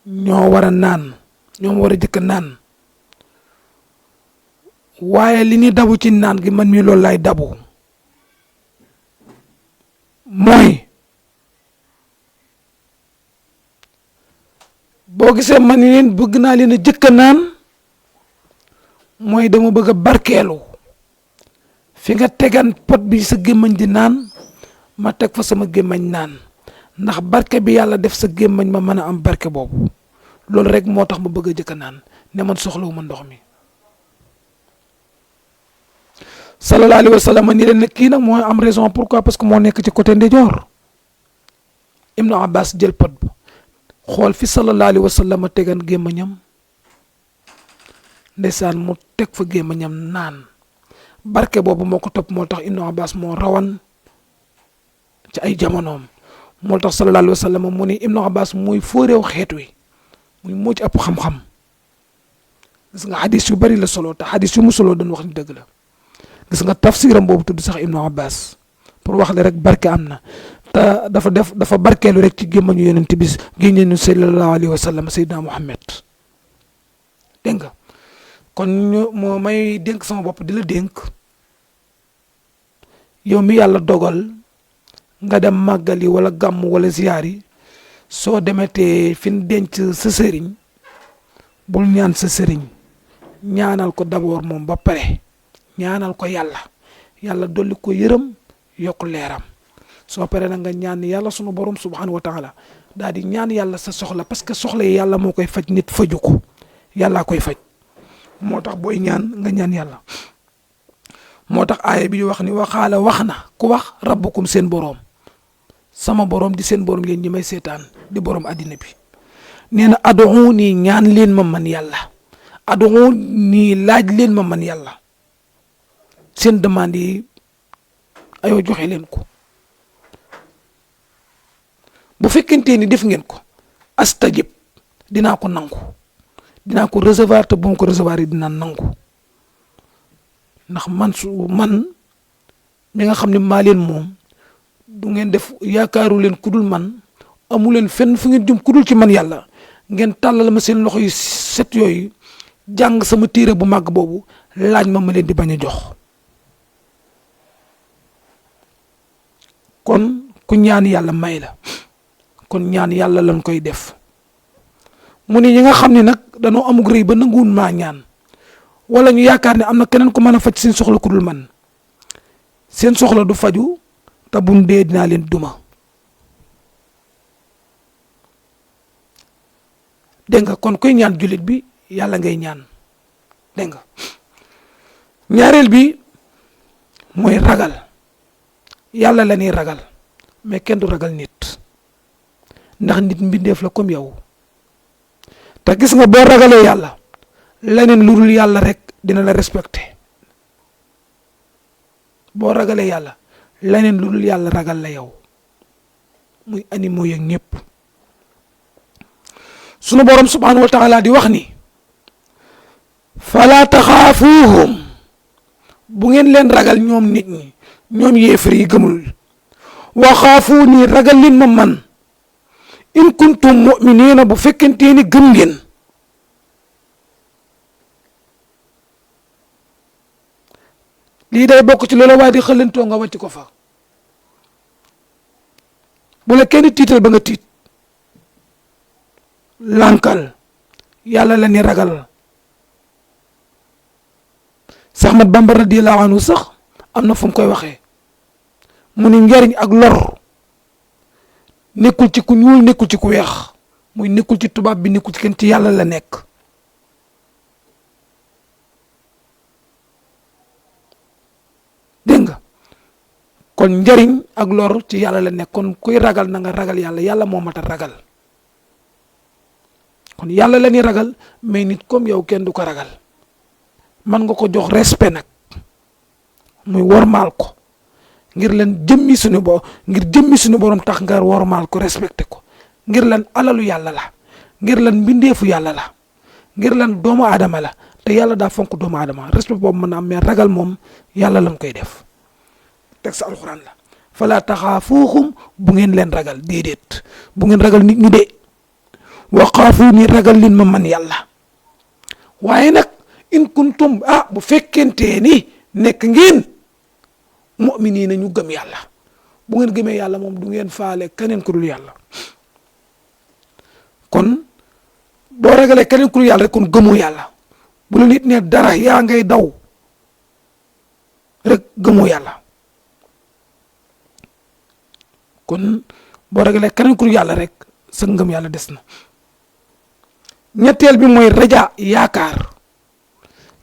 ñoo war a naan ñoom war a jëkk naan waaye li ñuy dabu ci naan gi man mii loolu lay dabu mooy boo gisee man leen bëgg naa leen a jëkk naan mooy dama bëgg a barkeelu fi nga tegan pot bi sa gémmañ di naan ma teg fa sama gémmañ naan ndax barke bi yàlla def sa gémmañ ma mën a am barke boobu loolu rek moo tax ma bëgg a jëkk naan ne man soxlawu ma ndox mi sallallahu alayhi wa sallam ni leen ne kii nag moo am raison pourquoi parce que moo nekk ci côté ndijoor Ibnu Abbas jël pot ba xool fi sallallahu alayhi wa sallam tegan gémmañam ndeysaan mu teg fa gémmañam naan barke boobu moo ko topp moo tax Ibnu Abbas moo rawan ci ay jamonoom moo tax sallallahu alayhi wa sallam mu ni Ibnu Abbas muy fóoréew xeet wi muy moo ci ëpp xam-xam gis nga xadis yu bari la solo te xadis yu mu solo dañ wax ni dëgg la gis nga tafsiram boobu tudd sax Ibnu Abbas pour wax le rek barke am na te dafa barkeelu rek ci gémmañu yonent bi génneenu sallallahu alayhi wa sallam Seydina Muhammad dégg nga kon moo may dénk sama bopp di la dénk yow mi yàlla dogal nga dem màggali wala gàmm wala ziyaar yi soo demetee fi ñu denc sa sëriñ bul ñaan sa sëriñ ñaanal ko d'abord moom ba pare ñaanal ko yàlla dolli ko yërëm yokk leeram soo pare na nga ñaan yàlla sunu borom subhanahu wa taala daal di ñaan yàlla sa soxla parce que soxla yi yàlla moo koy faj nit faju ko yàllaa koy faj moo tax booy ñaan nga ñaan yàlla moo tax aaya bi wax ni waxaala wax na ku wax rabbukum seen boroom sama boroom di seen boroom yéen ñi may seetaan di boroom addina bi nee na ad'uuni ñaan leen ma man yàlla ad'uuni laaj leen ma man yàlla seen demande yi ayoo joxe leen ko bu fekkente ni def ngeen ko astajib dinaa ko nangu dinaa ko recevoir te bu ma ko recevoir yi dinaa nangu ndax man mi nga xam ne maa leen moom du ngeen def yaakaaru leen kudul man amu leen fenn fu ngeen jëm kudul ci man yàlla ngeen tàllal ma seen loxo yu set yooyu jàng sama téere bu màgg boobu laaj ma leen di bañ a jox kon ku ñaan yàlla may la kon ñaan yàlla lañ koy def mu ne ñi nga xam ne nag danoo amug rëy ba nanguwun maa ñaan wala ñu yaakaar ne am na keneen ku mën a faj seen soxla ku dul man seen soxla du faju te buñ dee dinaa leen duma dégg nga kon koy ñaan jullit bi yàlla ngay ñaan dégg nga ñaareel bi mooy ragal yàlla la ñuy ragal mais kenn du ragal nit ndax nit mbindeef la comme yow te gis nga boo ragalee yàlla leneen lu dul yàlla rek dina la respecté boo ragalee yàlla leneen lu dul yàlla ragal la yow muy animaux yeeg ñëpp sunu borom subhanahu wa taala di wax ni fala taxaafuuhum bu ngeen leen ragal ñoom nit ñi ñoom yéefar yi gëmul wa xaafuuni ragal leen ma man in kuntum mu'minina bu fekkentee ni gëm ngeen lii day bokk ci loola waaye di xëlantoo nga wàcc ko fa bu la kenn tiital ba nga tiit lànkal yàlla la ni ragal. Seex Ahmad Bamba radiyallahu anhu sax am na fu mu koy waxee mu ni njariñ ak lor nekkul ci ku ñuul nekkul ci ku weex muy nekkul ci tubaab bi nekkul ci kenn, ci yàlla la nekk. dégg nga kon njariñ ak lor ci yàlla la nekk. kon kuy ragal na nga ragal yàlla, yàlla moo mat a ragal. kon yàlla la ni ragal, mais nit comme yow kenn du ko ragal. man nga ko jox respect nag muy wormaal ko ngir leen jëmmi suñu borom tax nga wormaal ko respecté ko ngir leen alalu yàlla la, ngir leen mbindeefu yàlla la, ngir leen doomu aadama la te yàlla daa fonk doomu aadama. respect boobu mën na am, mais ragal moom yàlla lañ koy def. teg sa alxuraan la fala taxaafuuhum bu ngeen leen ragal, déedéet bu ngeen ragal nit ñi de wa xaafuuni ragal leen ma man yàlla. waaye nag in kuntum bu fekkente ni nekk ngeen mu'miniina ñu gëm yàlla. bu ngeen gëmee yàlla moom du ngeen faale keneen ku dul yàlla. kon boo ragalee keneen ku dul yàlla rek kon gëmoo yàlla. bu la nit ne dara yaa ngay daw rek gëmoo yàlla. kon boo ragalee keneen ku dul yàlla rek sa ngëm yàlla des na. ñetteel bi mooy raja, yaakaar.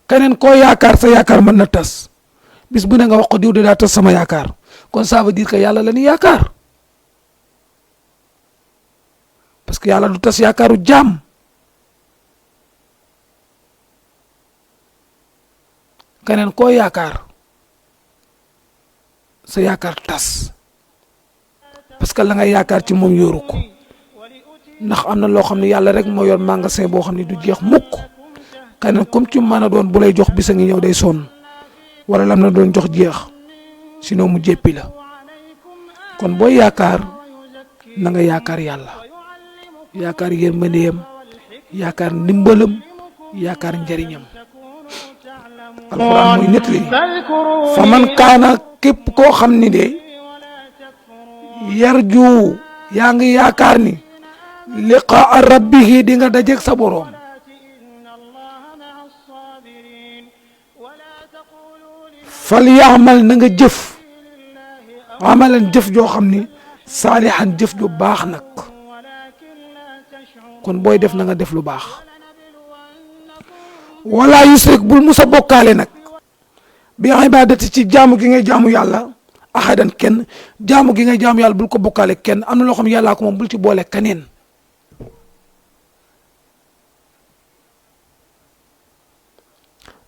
keneen koo yaakaar sa yaakaar mën na tas bis bu ne nga wax ko diw de daa tas sama yaakaar, kon ça veut dire que yàlla la ni yaakaar. parce que yàlla du tas yaakaaru jaam. keneen koo yaakaar sa yaakaar tas parce que la nga yaakaar ci moom yoru ko. ndax am na loo xam ne yàlla rek moo yor magasin boo xam ne du jeex mukk. keneen comme ci mën a doon bu lay jox bisa ngi ñëw day sonn wala lam na doon jox jeex sinon mu jéppi la. kon booy yaakaar na nga yaakaar yàlla, yaakaar yërmandeem, yaakaar ndimbalam, yaakaar njariñam. alxuraan muy nett li fa man kaana képp koo xam ni de yarju yaa ngi yaakaar ni liqaa rabbihi di nga dajeeg sa boroom. fal yaamal na nga jëf amalan jëf joo xam ni saalihan jëf ju baax nag. kon booy def na nga def lu baax. wala yusrik bul musa bokkaale nag bi ibadati ci jaamu gi ngay jaamu yàlla ahadan kenn. jaamu gi ngay jaamu yàlla bul ko bokkaale kenn. am na loo xam yàllaa ko moom bul ci boole keneen.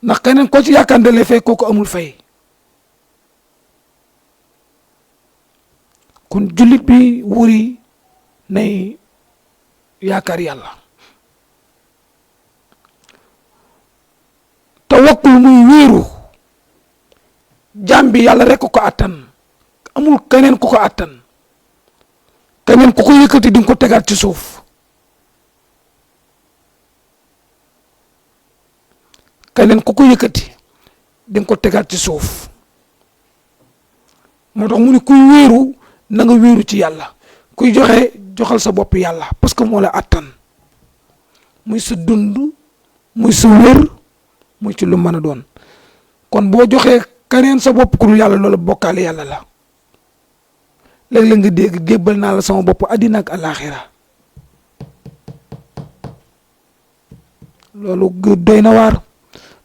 ndax keneen koo ci yaakaar ne lay fay kooku amul fay. kon jullit bi wuri nay yaakaar yàlla. tawakkul muy wéeru jaam bi yàlla rek ko attan, amul keneen ku ko attan. keneen ku ko yëkkati di nga ko tegaat ci suuf. keneen ku ko yëkkati di nga ko tegaat ci suuf. moo tax mu ni kuy wéeru na nga wéeru ci yàlla. kuy joxe joxal sa bopp yàlla parce que moo la attan muy sa dund muy sa wér muy ci lu mën a doon. kon boo joxee keneen sa bopp ku dul yàlla loolu bokkaale yàlla la. léeg-léeg nga dégg jébbal naa la sama bopp àddina ak alaaxira. loolu doy na waar.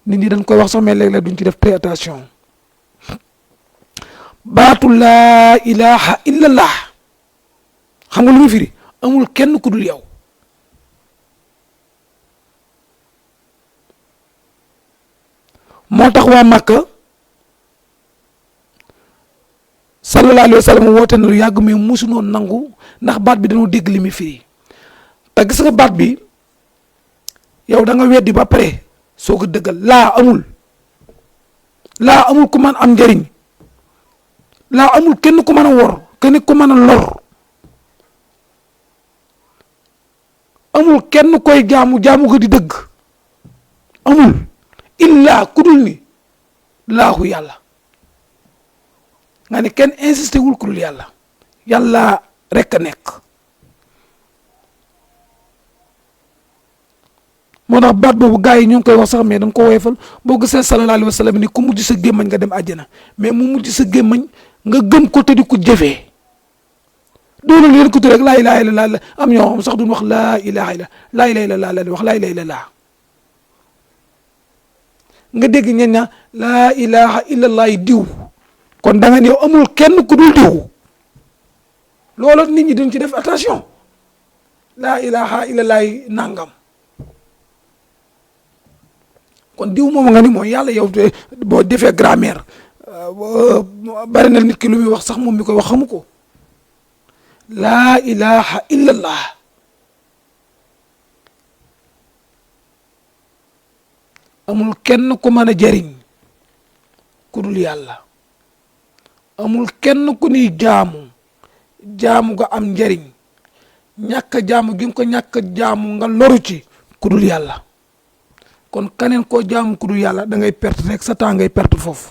nit ñi dañ koy wax sax mais léeg-léeg duñ ci def très attention. baatu laa ilaha illallah xam nga lu muy firi amul kenn ku dul yow. moo tax waa Makka sallallahu alayhi wa sallam woote na lu yàgg mais musu noonu nangu ndax baat bi dañoo dégg li muy firi. te gis nga baat bi yow da nga weddi ba pare soo ko dëggal. laa amul ku mën am njëriñ. laa amul kenn ku mën a wor kenn ku mën a lor. amul kenn koy jaamu ko di dëgg. amul illaa ku dul ni laahu yàlla. nga ne kenn insisté wul ku dul yàlla. yàlla rek a nekk. moo tax baat boobu gars yi ñu ngi koy wax sax mais dañ ko woyefal boo gisee sallallahu alayhi wa sallam ni ku mujj sa gémmañ nga dem àjjana mais mu mujj sa gémmañ nga gëm ko te di ko jëfee doolu leen ko rek laa ilaha illallah am ñoo xam sax duñ wax laa ilaha illallah la wax laa ilaha illallah nga dégg ñen ñaa laa ilaha illallah yi diw kon da nga ne yow amul kenn ku dul diw loolu nit ñi duñ ci def attention laa ilaha illallah yi nangam kon diw moom nga ni mooy yàlla yow boo defee grammaire bari na nit ki lu muy wax sax moom mi koy wax xamu ko laa ilaha illallah amul kenn ku mën a jariñ ku dul yàlla amul kenn ku ni jaamu ga am njariñ ñàkk jaamu gi nga ko ñàkk jaamu nga loru ci ku dul yàlla kon kaneen koo jaamu ku dul yàlla da ngay perte rek sa temps ngay perte foofu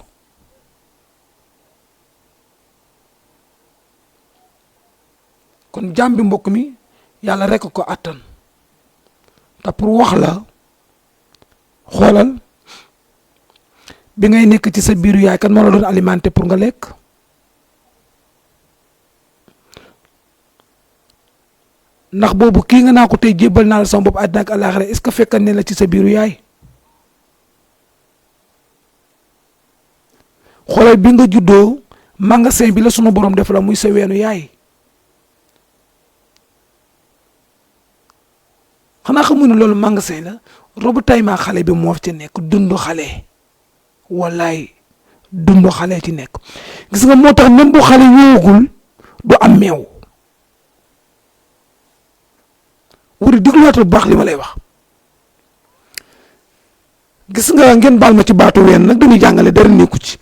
kon jaam bi mbokk mi yàlla rek ko attan te pour wax la xoolal bi ngay nekk ci sa biiru yaay kan moo la doon alimenté pour nga lekk ndax boobu kii nga naa ko tey jébbal naa la sama bopp àddina ak àllaaxira est-ce que fekkan ne la ci sa biiru yaay xoolal bi nga juddoo magasin bi la sunu borom def la muy sa weenu yaay xanaa xamu ne loolu magasin la robu taymaa xale bi moo ci nekk dundu xale wallaay dundu xale ci nekk gis nga moo tax même bu xale ñëwagul du am meew wuri digluwaatal bu baax li ma lay wax gis nga ngeen baal ma ci baatu ween nag dañuy jàngale dara nekku ci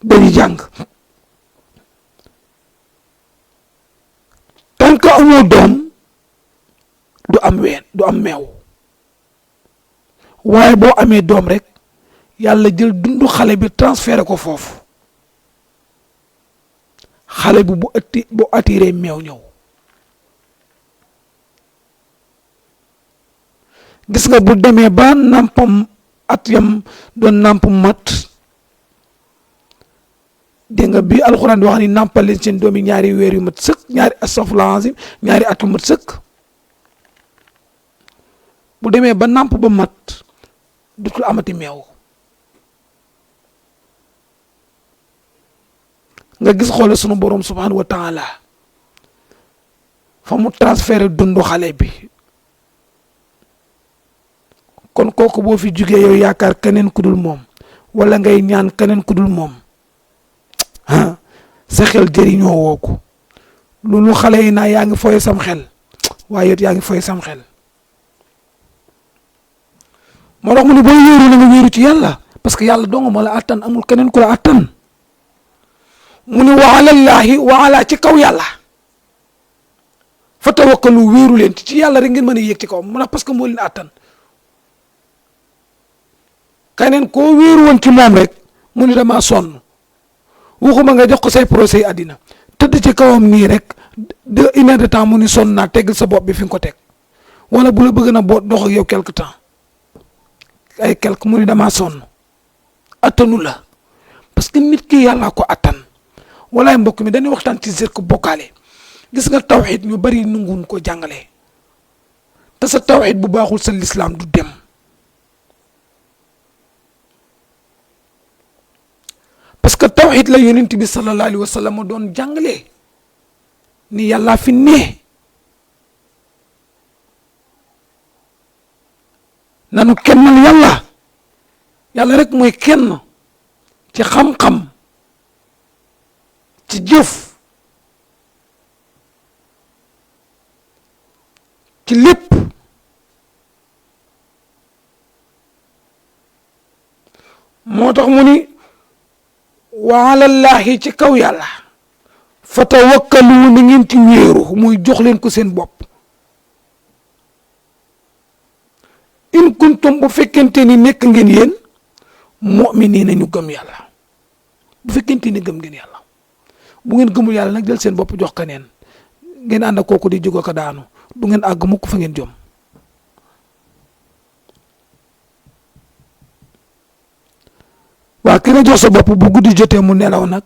dañuy jàng tant que amoo doom du am ween du am meew waaye boo amee doom rek yàlla jël dundu xale bi transféré ko foofu xale bi bu attiré meew ñëw gis nga bu demee ba nampam at yam doon namp mat dégg nga bi alxuraan di wax ni nampal leen seen doomi ñaari weer yu mat sëkk ñaari astafurlah ñaari at yu mat sëkk bu demee ba namp ba mat dutul amati meew nga gis xoole sunu borom subhanahu wa taala fa mu transféré dundu xale bi kon kooku boo fi jugee yow yaakaar keneen ku dul moom wala ngay ñaan keneen ku dul moom sa xel jëriñoo woo ko loolu xale yi naa yaa ngi foye sam xel waaye it yaa ngi foye sam xel moo tax mu ne boo wéeru na nga wéeru ci yàlla parce que yàlla dong moo la attan amul keneen ku la attan mu ne wa alallaahi wa ala ci kaw yàlla fa tawakkalu wéeru leen ci yàlla rek ngeen mën a yéeg ci kaw mu ne parce que moo leen attan keneen koo wéeru woon ci moom rek mu ne damaa sonn waxuma nga jox ko say procès àddina tëdd ci kawam nii rek de une heure de temps mu ni sonn naa teggal sa bopp bi fi nga ko teg wala bu la bëgg na boo dox ak yow quelque temps ay quelque mu ni damaa sonn attanu la parce que nit ki yàllaa ko attan walaay mbokk mi dañuy waxtaan ci zirk bokkaale gis nga tawxid ñu bari nungun ko jàngale te sa tawxid bu baaxul sa lislaam du dem parce que tawxid la yonent bi sallallahu alayhi wa sallam doon jàngale ni yàllaa fi ne nanu kennal yàlla rek mooy kenn ci xam-xam ci jëf ci lépp moo tax mu ni wa alallahi ci kaw yàlla fa tawakkalu ni ngeen ci wéeru muy jox leen ko seen bopp in kuntum bu fekkente ni nekk ngeen yéen mu'miniina ñu gëm yàlla bu fekkente ni gëm ngeen yàlla bu ngeen gëmul yàlla nag jël seen bopp jox keneen ngeen ànd ak kooku di jóg ko daanu du ngeen àgg mukk fa ngeen jom ki la jox sa bopp bu guddi jotee mu nelaw nag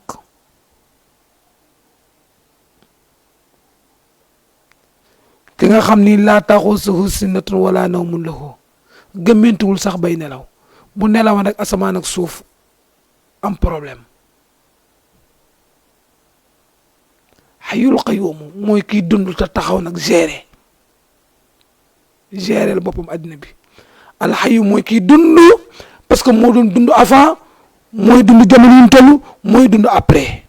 ki nga xam ni laa taxusuhu sinatun wala nawmun lahu gëmmentuwul sax bay nelaw bu nelaw nag asamaan ak suuf am problème xayul qayyum mooy kiy dund te taxaw nag gérer boppam addina bi alxayu mooy kiy dund parce que moo doon dund avant mooy dund jamono yuñ toll mooy dund après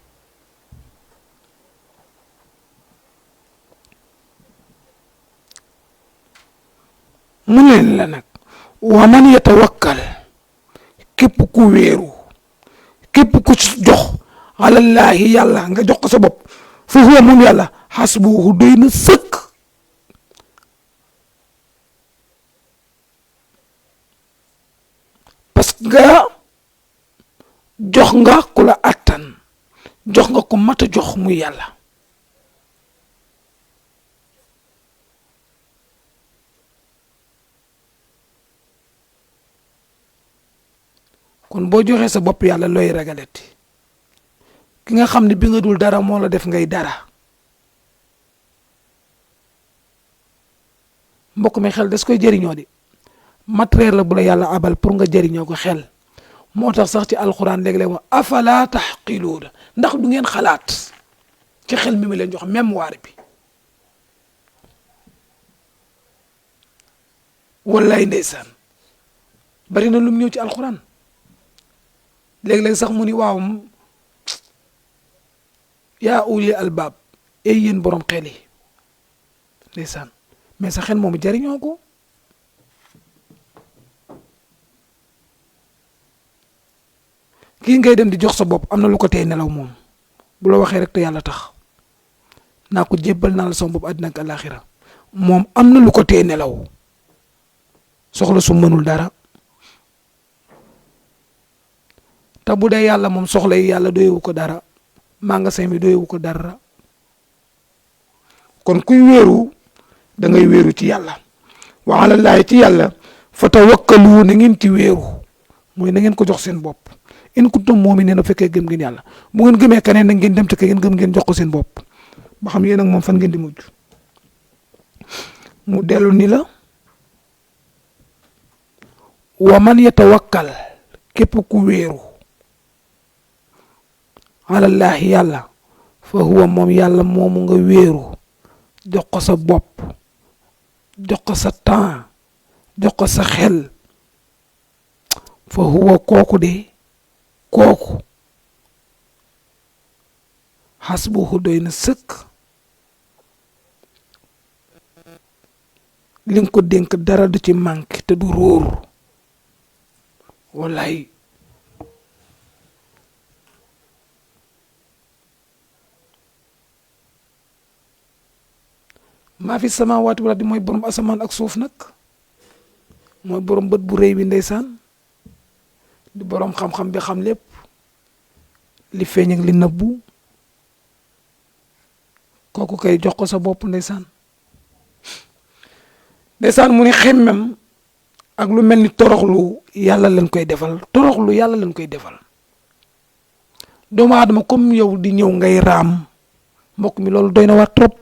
mu leen la nag wa man yatawakkal képp ku wéeru képp ku jox alallaahi yàlla nga jox ko sa bopp fa huwa moom yàlla xasbuhu doy na sëkk parce que jox nga ku la attan jox nga ko mat a jox muy yàlla kon boo joxee sa bopp yàlla looy ragalati ki nga xam ne bi nga dul dara moo la def ngay dara mbokk mi xel des koy jëriñoo di matériel la bu la yàlla abal pour nga jëriñoo ko xel moo tax sax ci alxuraan léeg-léeg mo afala taxqiluuna ndax du ngeen xalaat ci xel mi leen jox mémoire bi wallaay ndeysaan bari na lu mu ñëw ci alxuraan léeg-léeg sax mu ni waaw yaa uli albaab ay yéen borom xel yi ndeysaan mais sa xel moomu jariñoo ko kii ngay dem di jox sa bopp am na lu ko tey nelaw moom bu la waxee rek te yàlla tax naa ko jébbal naa la sama bopp àddina ak àllaaxira moom am na lu ko tey nelaw soxla su mënul dara te bu dee yàlla moom soxla yi yàlla doyewu ko dara magasin bi doyewu ko dara kon kuy wéeru da ngay wéeru ci yàlla wa alallaahi ci yàlla fa tawakkalu na ngeen ci wéeru mooy na ngeen ko jox seen bopp in kuntum mu'miniina fekkee gëm ngeen yàlla bu ngeen gëmee keneen nag ngeen dem ci ka ngeen gëm ngeen jox ko seen bopp ba xam yéen ak moom fan ngeen di mujj mu dellu ni la wa man yatawakkal képp ku wéeru alallaahi yàlla fa huwa moom yàlla moomu nga wéeru jox ko sa bopp jox ko sa temps jox ko sa xel fa huwa kooku de kooku xasbuhu doy na sëkk li nga ko dénk dara du ci manqué te du róor wallaay maa fi samaawaati wala di mooy borom asamaan ak suuf nag mooy borom bët bu rëy bi ndeysaan di borom xam-xam bi xam lépp li feeñ ak li nëbbu kooku kay jox ko sa bopp ndeysaan mu ni xemmem ak lu mel ni toroxlu yàlla lañ koy defal toroxlu yàlla lañ koy defal doomu aadama comme yow di ñëw ngay raam mbokk mi loolu doy na war trop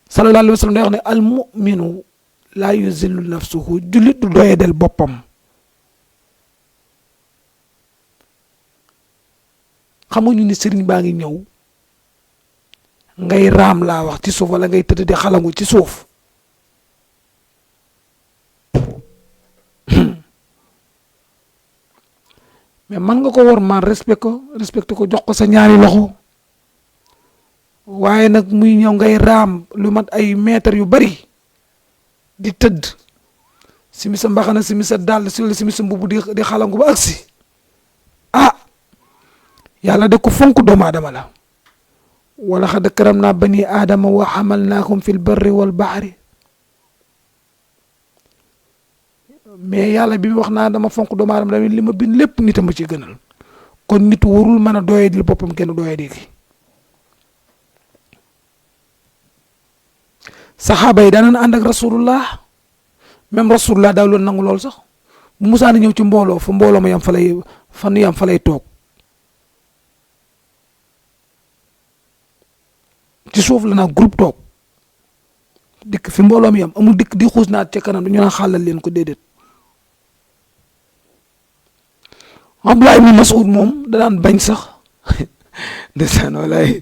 sallallahu alayhi wa sallam day wax ne al muminu laa yuzillu nafsuhu jullit du doye del boppam xamuñu ni sëriñ baa ngi ñëw ngay raam laa wax ci suuf wala ngay tëdd di xalangu ci suuf mais man nga ko war man respecté ko jox ko sa ñaari loxo waaye nag muy ñëw ngay raam lu mat ay mètres yu bari di tëdd simi sa mbaxana simi sa dàll simi sa mbubu di xalangu ba agsi yàlla de ko fonk doomu aadama la wala xad karamnaa bani aadama wa xamalnaahum fil barri wal bahri mais yàlla bi wax naa dama fonk doomu aadama tamit li ma bind lépp nit a ma ci gënal kon nit warul mën a doye di boppam kenn doye di saxaaba yi daanan ànd ak rasulullah même rasulullah daaw loon nangu lool sax bu musaana ñëw ci mbooloo fa mbooloo ma yam fa lay fan yam fa lay toog ci suuf la naa groupe toog dikk fi mbooloo mi yam amul dikk di xuus naat ca kanam du ñu naan xàllal leen ko déedéet. Abdullah ibn Mas'ud moom da daan bañ sax ndeysaan walaay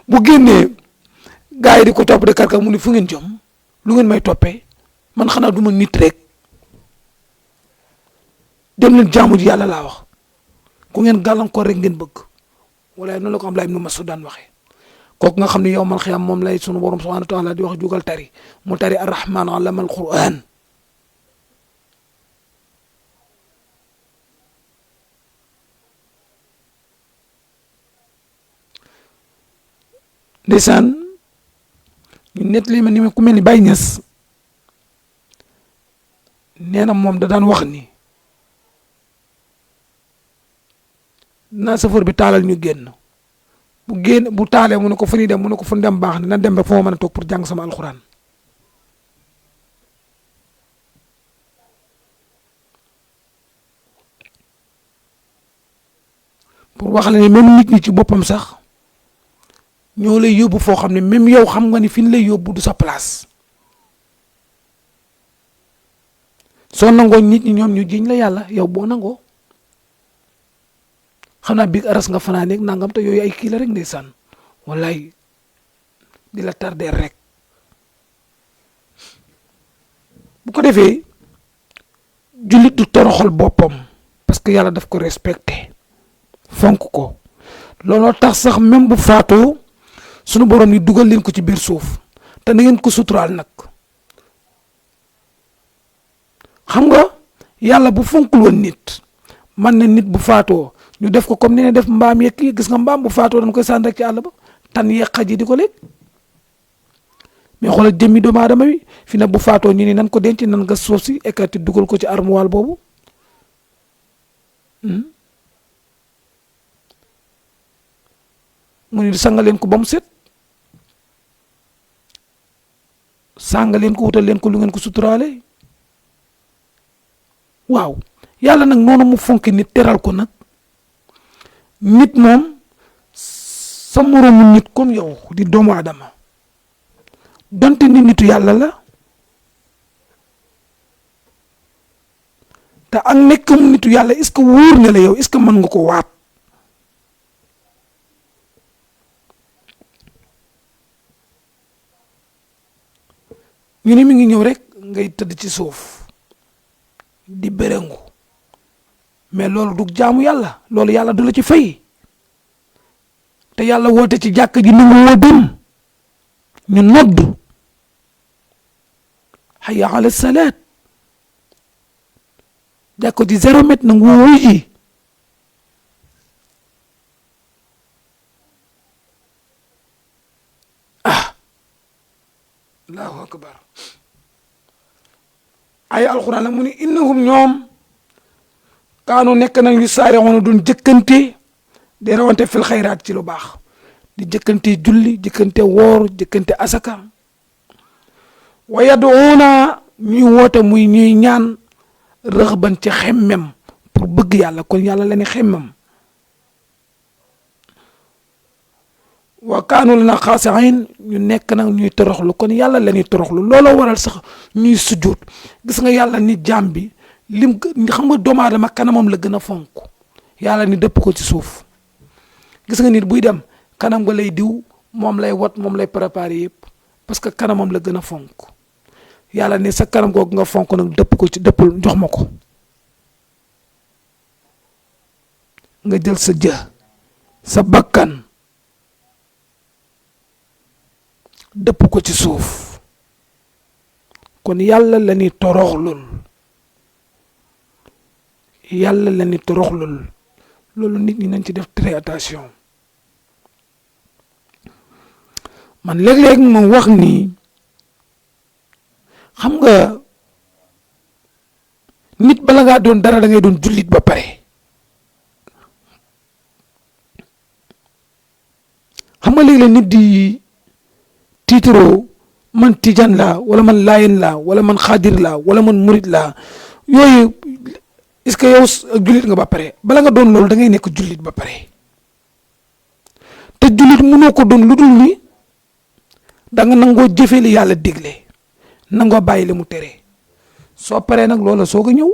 bu génnee gars yi di ko topp de karkar mu ni fu ngeen jëm lu ngeen may toppee man xanaa du ma nit rek dem leen jaamu ji yàlla laa wax ku ngeen gàllankoor rek ngeen bëgg walaay noonu la ko Abdullah ibn Mas'ud daan waxee. kooku nga xam ne yow mal xiyaam moom lay sunu borom subhanahu wa taala di wax jugal tari mu tari arrahman allama alquran ndeysaan ñu net li ma ni ku mel ni Baye Niass nee na moom da daan wax ni naa safar bi taalal ñu génn bu taalee mu ne ko fu ñuy dem mu ne ko fu ñu dem baax na dem rek fu ma mën a toog pour jàng sama alxuraan pour wax la ne même nit ñi ci boppam sax ñoo lay yóbbu foo xam ne même yow xam nga ni fi ñu lay yóbbu du sa place soo nangoo nit ñi ñoom ñu jiñ la yàlla yow boo nangoo xam naa biig aras nga fanaaneeg nangam te yooyu ay kii la rek ndeysaan wallaay di la tarder rek bu ko defee jullit du toroxal boppam parce que yàlla daf ko respecté fonk ko looloo tax sax même bu faatoo sunu borom ni dugal leen ko ci biir suuf te na ngeen ko suturaal nag xam nga yàlla bu fonkul woon nit man na nit bu faatoo ñu def ko comme ni ne def mbaam yeeg kii gis nga mbaam bu faatoo dañ koy sànni rek ci àll ba tan yeeg xaj yi di ko lekk mais xoolal jëmmi doomu aadama wi fi nag bu faatoo ñu ni nan ko denc nan nga suuf si ekkati dugal ko ci armoire boobu mu ni sanga leen ko ba mu set sanga leen ko wutal leen ko lu ngeen ko suturaale waaw yàlla nag noonu mu fonk nit teral ko nag nit moom sa moroomu nit comme yow di doomu aadama donte ni nitu yàlla la te ak nekkam nitu yàlla est-ce que wóor na la yow est-ce que mën nga ko waat ñu ne mi ngi ñëw rek ngay tëdd ci suuf di béréngu mais loolu du jaamu yàlla loolu yàlla du la ci fay te yàlla woote ci jàkk ji nangu woo dem ñu nodd hayya ala salaat jàkko ji 0 mètre nangu woo wuy ji allahu akbar ay alquran la mu ni innahum ñoom kaanu nekk nañ yu saare woon doon jëkkante di rawante fil xayraat ci lu baax di jëkkante julli jëkkante woor jëkkante asaka wa yaduuna ñuy woote muy ñuy ñaan rëxban ci xemmem pour bëgg yàlla kon yàlla la ni xemmem wa kaanu lana xaasiin ñu nekk nag ñuy toroxlu kon yàlla la ñuy toroxlu looloo waral sax ñuy sujjóot gis nga yàlla ni jaam bi lim xam nga doomu aadama kanamam la gën a fonk yàlla ni dëpp ko ci suuf gis nga nit buy dem kanam nga lay diw moom lay wat moom lay préparé yëpp parce que kanamam la gën a fonk yàlla ni sa kanam googu nga fonk nag dëpp ko ci dëppal jox ma ko nga jël sa jë sa bakkan dëpp ko ci suuf kon yàlla la ni toroxlul yàlla la ni toroxlul loolu nit ñi nañ ci def très attention man léeg-léeg ma wax ni xam nga nit bala ngaa doon dara da ngay doon jullit ba pare xam nga léeg-léeg nit di tiitaroo man tijaan laa wala man laayen laa wala man xaadir laa wala man murit laa yooyu est-ce que yow jullit nga ba pare bala nga doon loolu da ngay nekk jullit ba pare te jullit mënoo ko doon lu dul ni da nga nangoo jëfe li yàlla digle nangoo bàyyi li mu tere soo paree nag loola soog a ñëw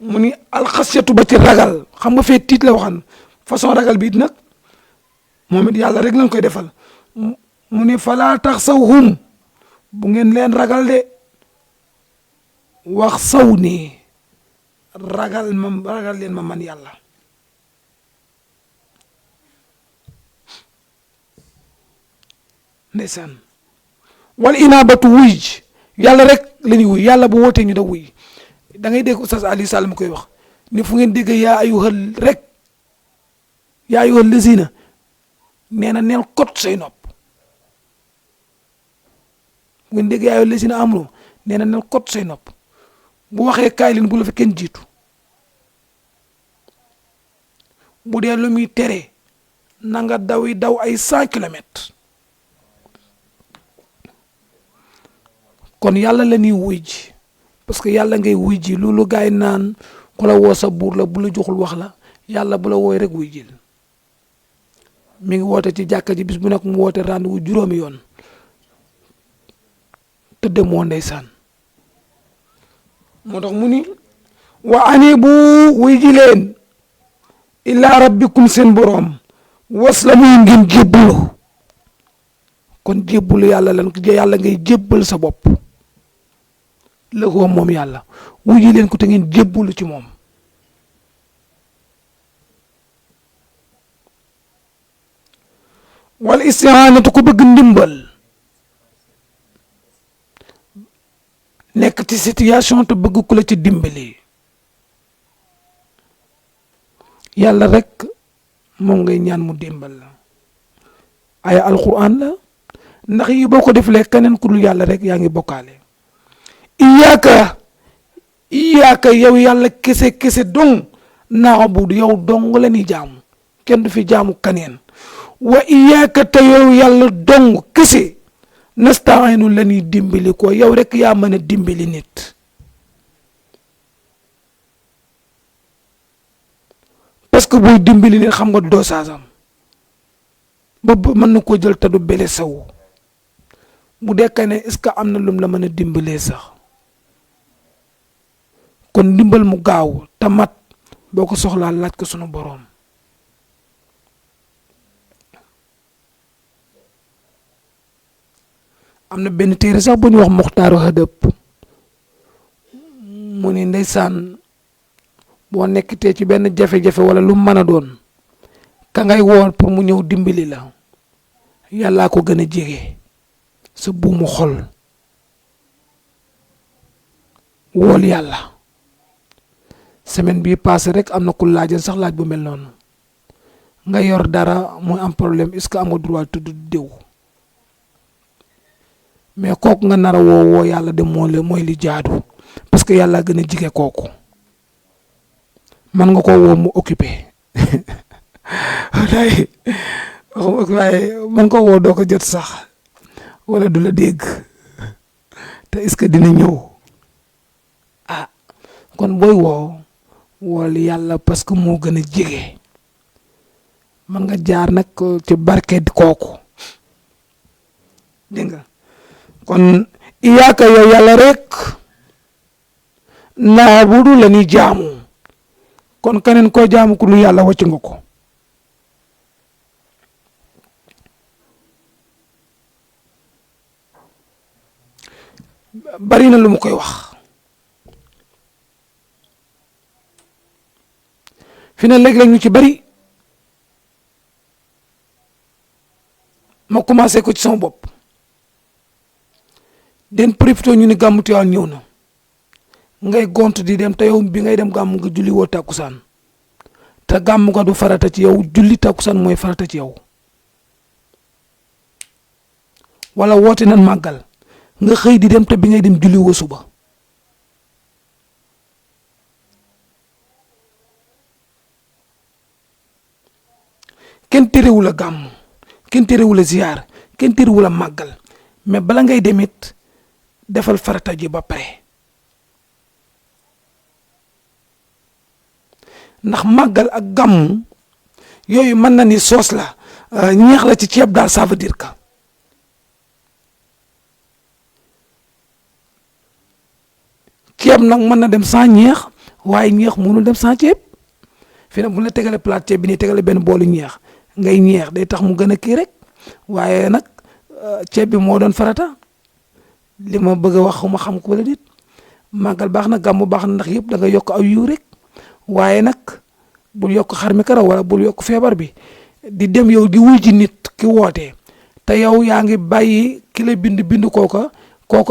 mu ni alxasiyatu ba ci ragal xam nga fee tiit la waxan façon ragal bi it nag moom it yàlla rek lañ koy defal mu ni falaa tax saw hum bu ngeen leen ragal de wax saw nii ragal leen ma man yàlla ndeysaan wal inaabatu wuy yàlla rek la ñuy wuy yàlla bu wootee ñu da wuy da ngay dégg Oustaz Aliou Sall mu koy wax ni fu ngeen dégg yaa ayuhal rek yaa ayuhal lazina nee na neel kot say nopp bu ngeen dégg yaa ayuhal lazina amru nee na neel kot say nopp bu waxee kaay leen bu la fi kenn jiitu bu dee lu muy tere na nga daw ay 100 kilomètres kon yàlla la ñuy wuy ji parce que yàlla ngay wuy ji loolu gaay naan ku la woo sa buur la bu la joxul wax la yàlla bu la wooy rek wuy jil mi ngi woote ci jàkka ji bis bu nekk mu woote rendez-vous juróomi yoon tëdde moo ndeysaan moo tax mu ni wa anibu wuy ji leen illa rabbikum seen boroom waslamu ngeen jébbalu kon jébbalu yàlla lan yàlla ngay jébbal sa bopp la ko moom yàlla wuy ji leen ko te ngeen jébbalu ci moom wal isti'aanatu ko bëgg ndimbal nekk ci situation te bëgg ku la ci dimbali yàlla rek moom ngay ñaan mu dimbal la ay alquran la ndax yi boo ko deflee keneen ku dul yàlla rek yaa ngi bokkaale iyaaka yow yàlla kese dong na'budu yow dong la ni jaamu kenn du fi jaamu kaneen wa iyaaka te yow yàlla dong kese nasta'iinu la ni dimbali ko yow rek yaa mën a dimbali nit parce que booy dimbali nit xam nga doosaasam ba mën na koo jël te du bele saw bu dekkee ne est-ce que am na lum la mën a dimbalee sax kon dimbal mu gaaw te mat boo ko soxlaa laaj ko sunu boroom am na benn téere sax bu ñuy wax Muxtaaru Hadab mu ni ndeysaan boo nekkitee ci benn jafe-jafe wala lu mën a doon ka ngay woon pour mu ñëw dimbali la yàllaa ko gën a jege sa buumu xol wool yàlla semaine bii passé rek am na ku laajan sax laaj bu mel noonu nga yor dara muy am problème est-ce que am nga droit tudd diw mais kooku nga nar a woo yàlla de mooy li jaadu parce que yàlla gën a jige kooku man nga ko woo mu occupé waaye man ko woo doo ko jot sax wala du la dégg te est-ce que dina ñëw ah kon booy wool yàlla parce que moo gën a jege man nga jaar nag ci barke kooku dégg nga kon iyaaka yow yàlla rek na'budu la ni jaamu kon keneen koo jaamu ku lu yàlla wàcc nga ko bari na lu mu koy wax fi ne léeg-léeg ñu ci bari ma commencé ko ci sama bopp den profité ñu ni gàmmu Tiwaawan ñëw na ngay gont di dem te yow bi ngay dem gàmmu nga julli woo tàkkusaan te gàmmu nga du farata ci yow julli tàkkusaan mooy farata ci yow wala woote nan màggal nga xëy di dem te bi ngay dem julli woo suba kenn terewul a gàmm kenn terewul a ziyaar kenn tëriwul a màggal mais bala ngay demit defal farata ji ba pare ndax màggal ak gàmmu yooyu mën na ni soos la ñeex la ci ceeb daal, ça veut dire que ceeb nag mën na dem sans ñeex waaye ñeex mënul dem sans ceeb fii nag bu la tegalee plat ceeb bi nii tegale benn boolu ñeex ngay ñeex day tax mu gën a kii rek waaye nag ceeb bi moo doon farata li ma bëgg a wax ma xam ko wala déet. màggal baax na, gàmmu baax na, ndax yëpp da nga yokk aw yiw rek waaye nag bul yokk xar mi karaw wala bul yokk feebar bi di dem yow di wuy ji nit ki woote te yow yaa ngi bàyyi ki la bind kooka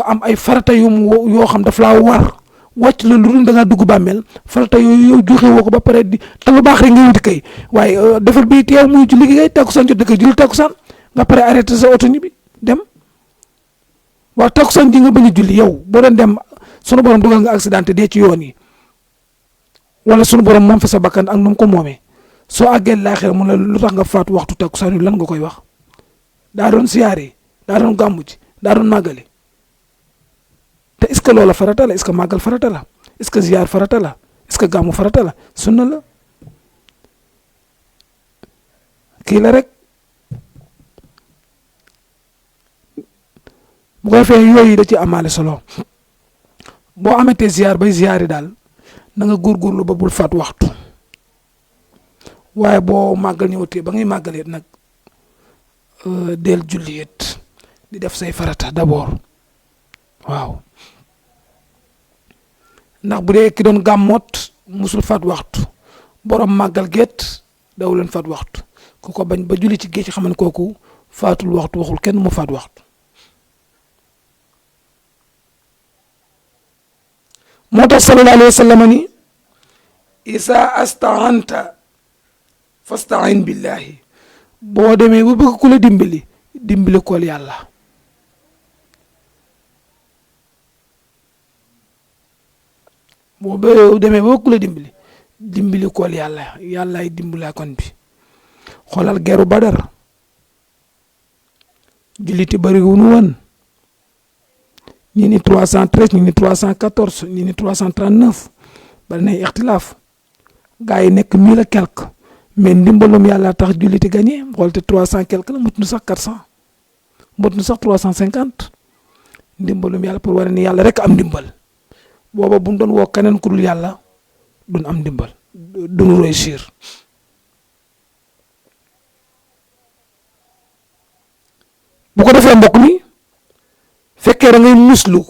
am ay farata yoo xam daf laa war wàcc la lu dul da ngaa dugg bàmmeel farata yooyu yow joxe woo ko ba pare di te lu baax rek nga wuti kay waaye defal bi teew muy julli gi ngay takkusaan jot da koy julli takkusaan nga pare arrêté sa oto ni bi dem waaw takkusaan ji nga bañ a julli yow boo doon dem sunu borom dugal nga accidenté dee ci yoon yi wala sunu borom moom fa sa bakkan ak nu mu ko moomee soo àggee laaxira mu ne lu tax nga faatu waxtu takkusaan yu lan nga koy wax daa doon siyaare daa doon gàmmu ci daa doon màggale te est-ce que loola farata la est-ce que màggal farata la est-ce que ziyaar farata la est-ce que gàmmu farata la sunna la kii la rek bu ko defee yooyu da ci amaale solo boo amatee ziyaar bay ziyaari daal na nga góorgóorlu ba bul faat waxtu waaye boo màggal ñëwatee ba ngay màggalee nag del julli it di def say farata d'abord waaw ndax bu dee ki doon gàmmoot musul faat waxtu borom màggal géet daw leen faat waxtu ku ko bañ ba julli ci géej xam ne kooku faatul waxtu waxul kenn mu faat waxtu moo tax sallallahu alayhi wa sallam ni isa asta'anta fasta'in billahi boo demee ba bëgg ku la dimbali kool yàlla boo demee ba bëgg ku la dimbali kool yàlla yàllaay dimbalaa kon bi xoolal geeru Badar julliti bari wu nu woon ñi ni 313 ñi ni 314 ñi ni 339 bari nay ixtilaaf gaa yi nekk 1000 et quelque mais ndimbalum yàlla tax julliti gagné xool te 300 quelque la mut nu sax 400 mut nu sax 350 ndimbalum yàlla pour wane ni yàlla rek am ndimbal booba bu ñu doon woo keneen ku dul yàlla duñ am ndimbal duñu réussir bu ko defee mbokk mi fekkee da ngay muslu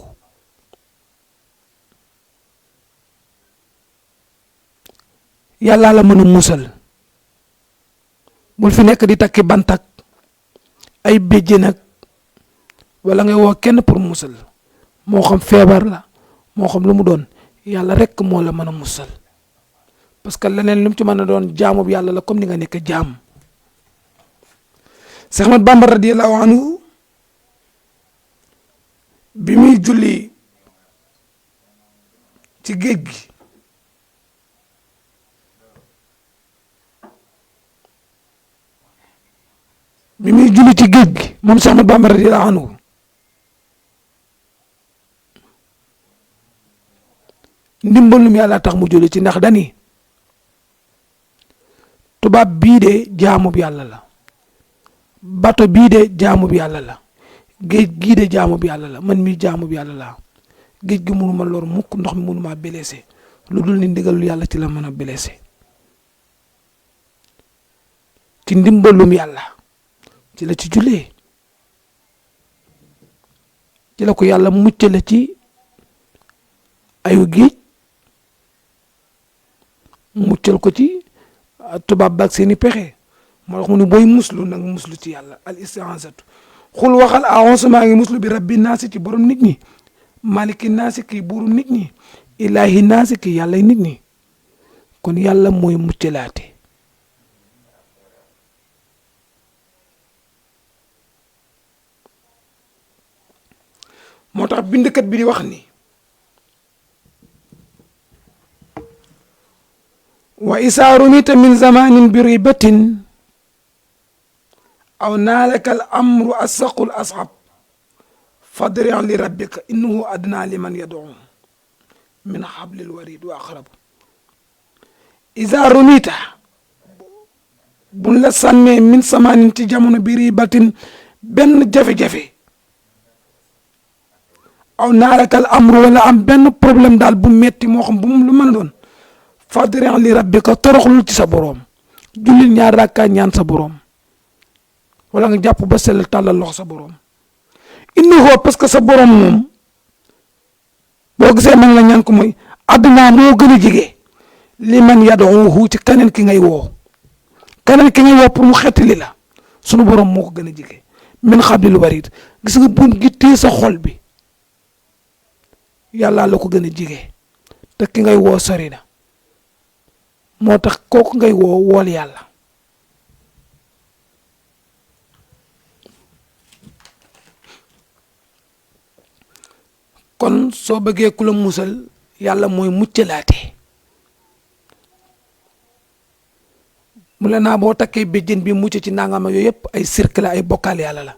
yàlla la mën a musal bul fi nekk di takki bantak ay béjjén nag wala ngay woo kenn pour musal moo xam feebar la moo xam lu mu doon yàlla rek moo la mën a musal parce que leneen lu mu ci mën a doon jaamu bi yàlla la comme ni nga nekk jaam. Seex Ahmad Bamba radiyallahu anhu bi muy julli ci géej gi moom Seex Ahmad Bamba radiyallahu anhu ndimbalum yàlla tax mu julli ci ndax dani tubaab bii de jaamu bi yàlla la bato bii de jaamu bi yàlla la géej gii de jaamu bi yàlla la man mii jaamu bi yàlla laa géej gi mënuma lor mukk ndox mi mënuma blessé lu dul ni ndigalul yàlla ci la mën a blessé ci ndimbalum yàlla ci la ci jullee ci la ko yàlla muccale ci ayu géej muccal ko ci tubaab baag seeni pexe moo tax mu ne booy muslu nag muslu ci yàlla al isti'aazatu xul waxal a'uuzu maa ngi muslu bi rabbi naasi ci borom nit ñi maliki naasi kii buuru nit ñi ilaahi naasi kii yàlla nit ñi kon yàlla mooy muccalaate moo tax bindkat bi di wax ni wa isaa rumita min zamanin bi ribatin aw naalaka al amru asaqul ashab fadri li rabbika innahu adna liman yad'u min hablil warid wa aqrabu iza rumita buñ la sànnee min samaanin ci jamono bi ribatin benn jafe-jafe aw naalaka al amru wala am benn problème daal bu metti moo xam bu mu lu mën a doon fadri li rabbika toroxlul ci sa boroom jullil ñaar rakkaa ñaan sa boroom wala nga jàpp ba sell tàllal loxo sa boroom innahu parce que sa boroom moom boo gisee man la ñaan ko mooy àdduna moo gën a jege li man yad'uhu ci keneen ki ngay woo keneen ki ngay woo pour mu xettali la sunu boroom moo ko gën a jege min hablil warid gis nga buum gi téye sa xol bi yàlla la ko gën a jege te ki ngay woo sori na moo tax kooku ngay woo wool yàlla kon soo bëggee ku la musal yàlla mooy muccalaate mu la naa boo takkee béjjën bi mucc ci nangama yooyu yëpp ay cirque la ay bokkaal yàlla la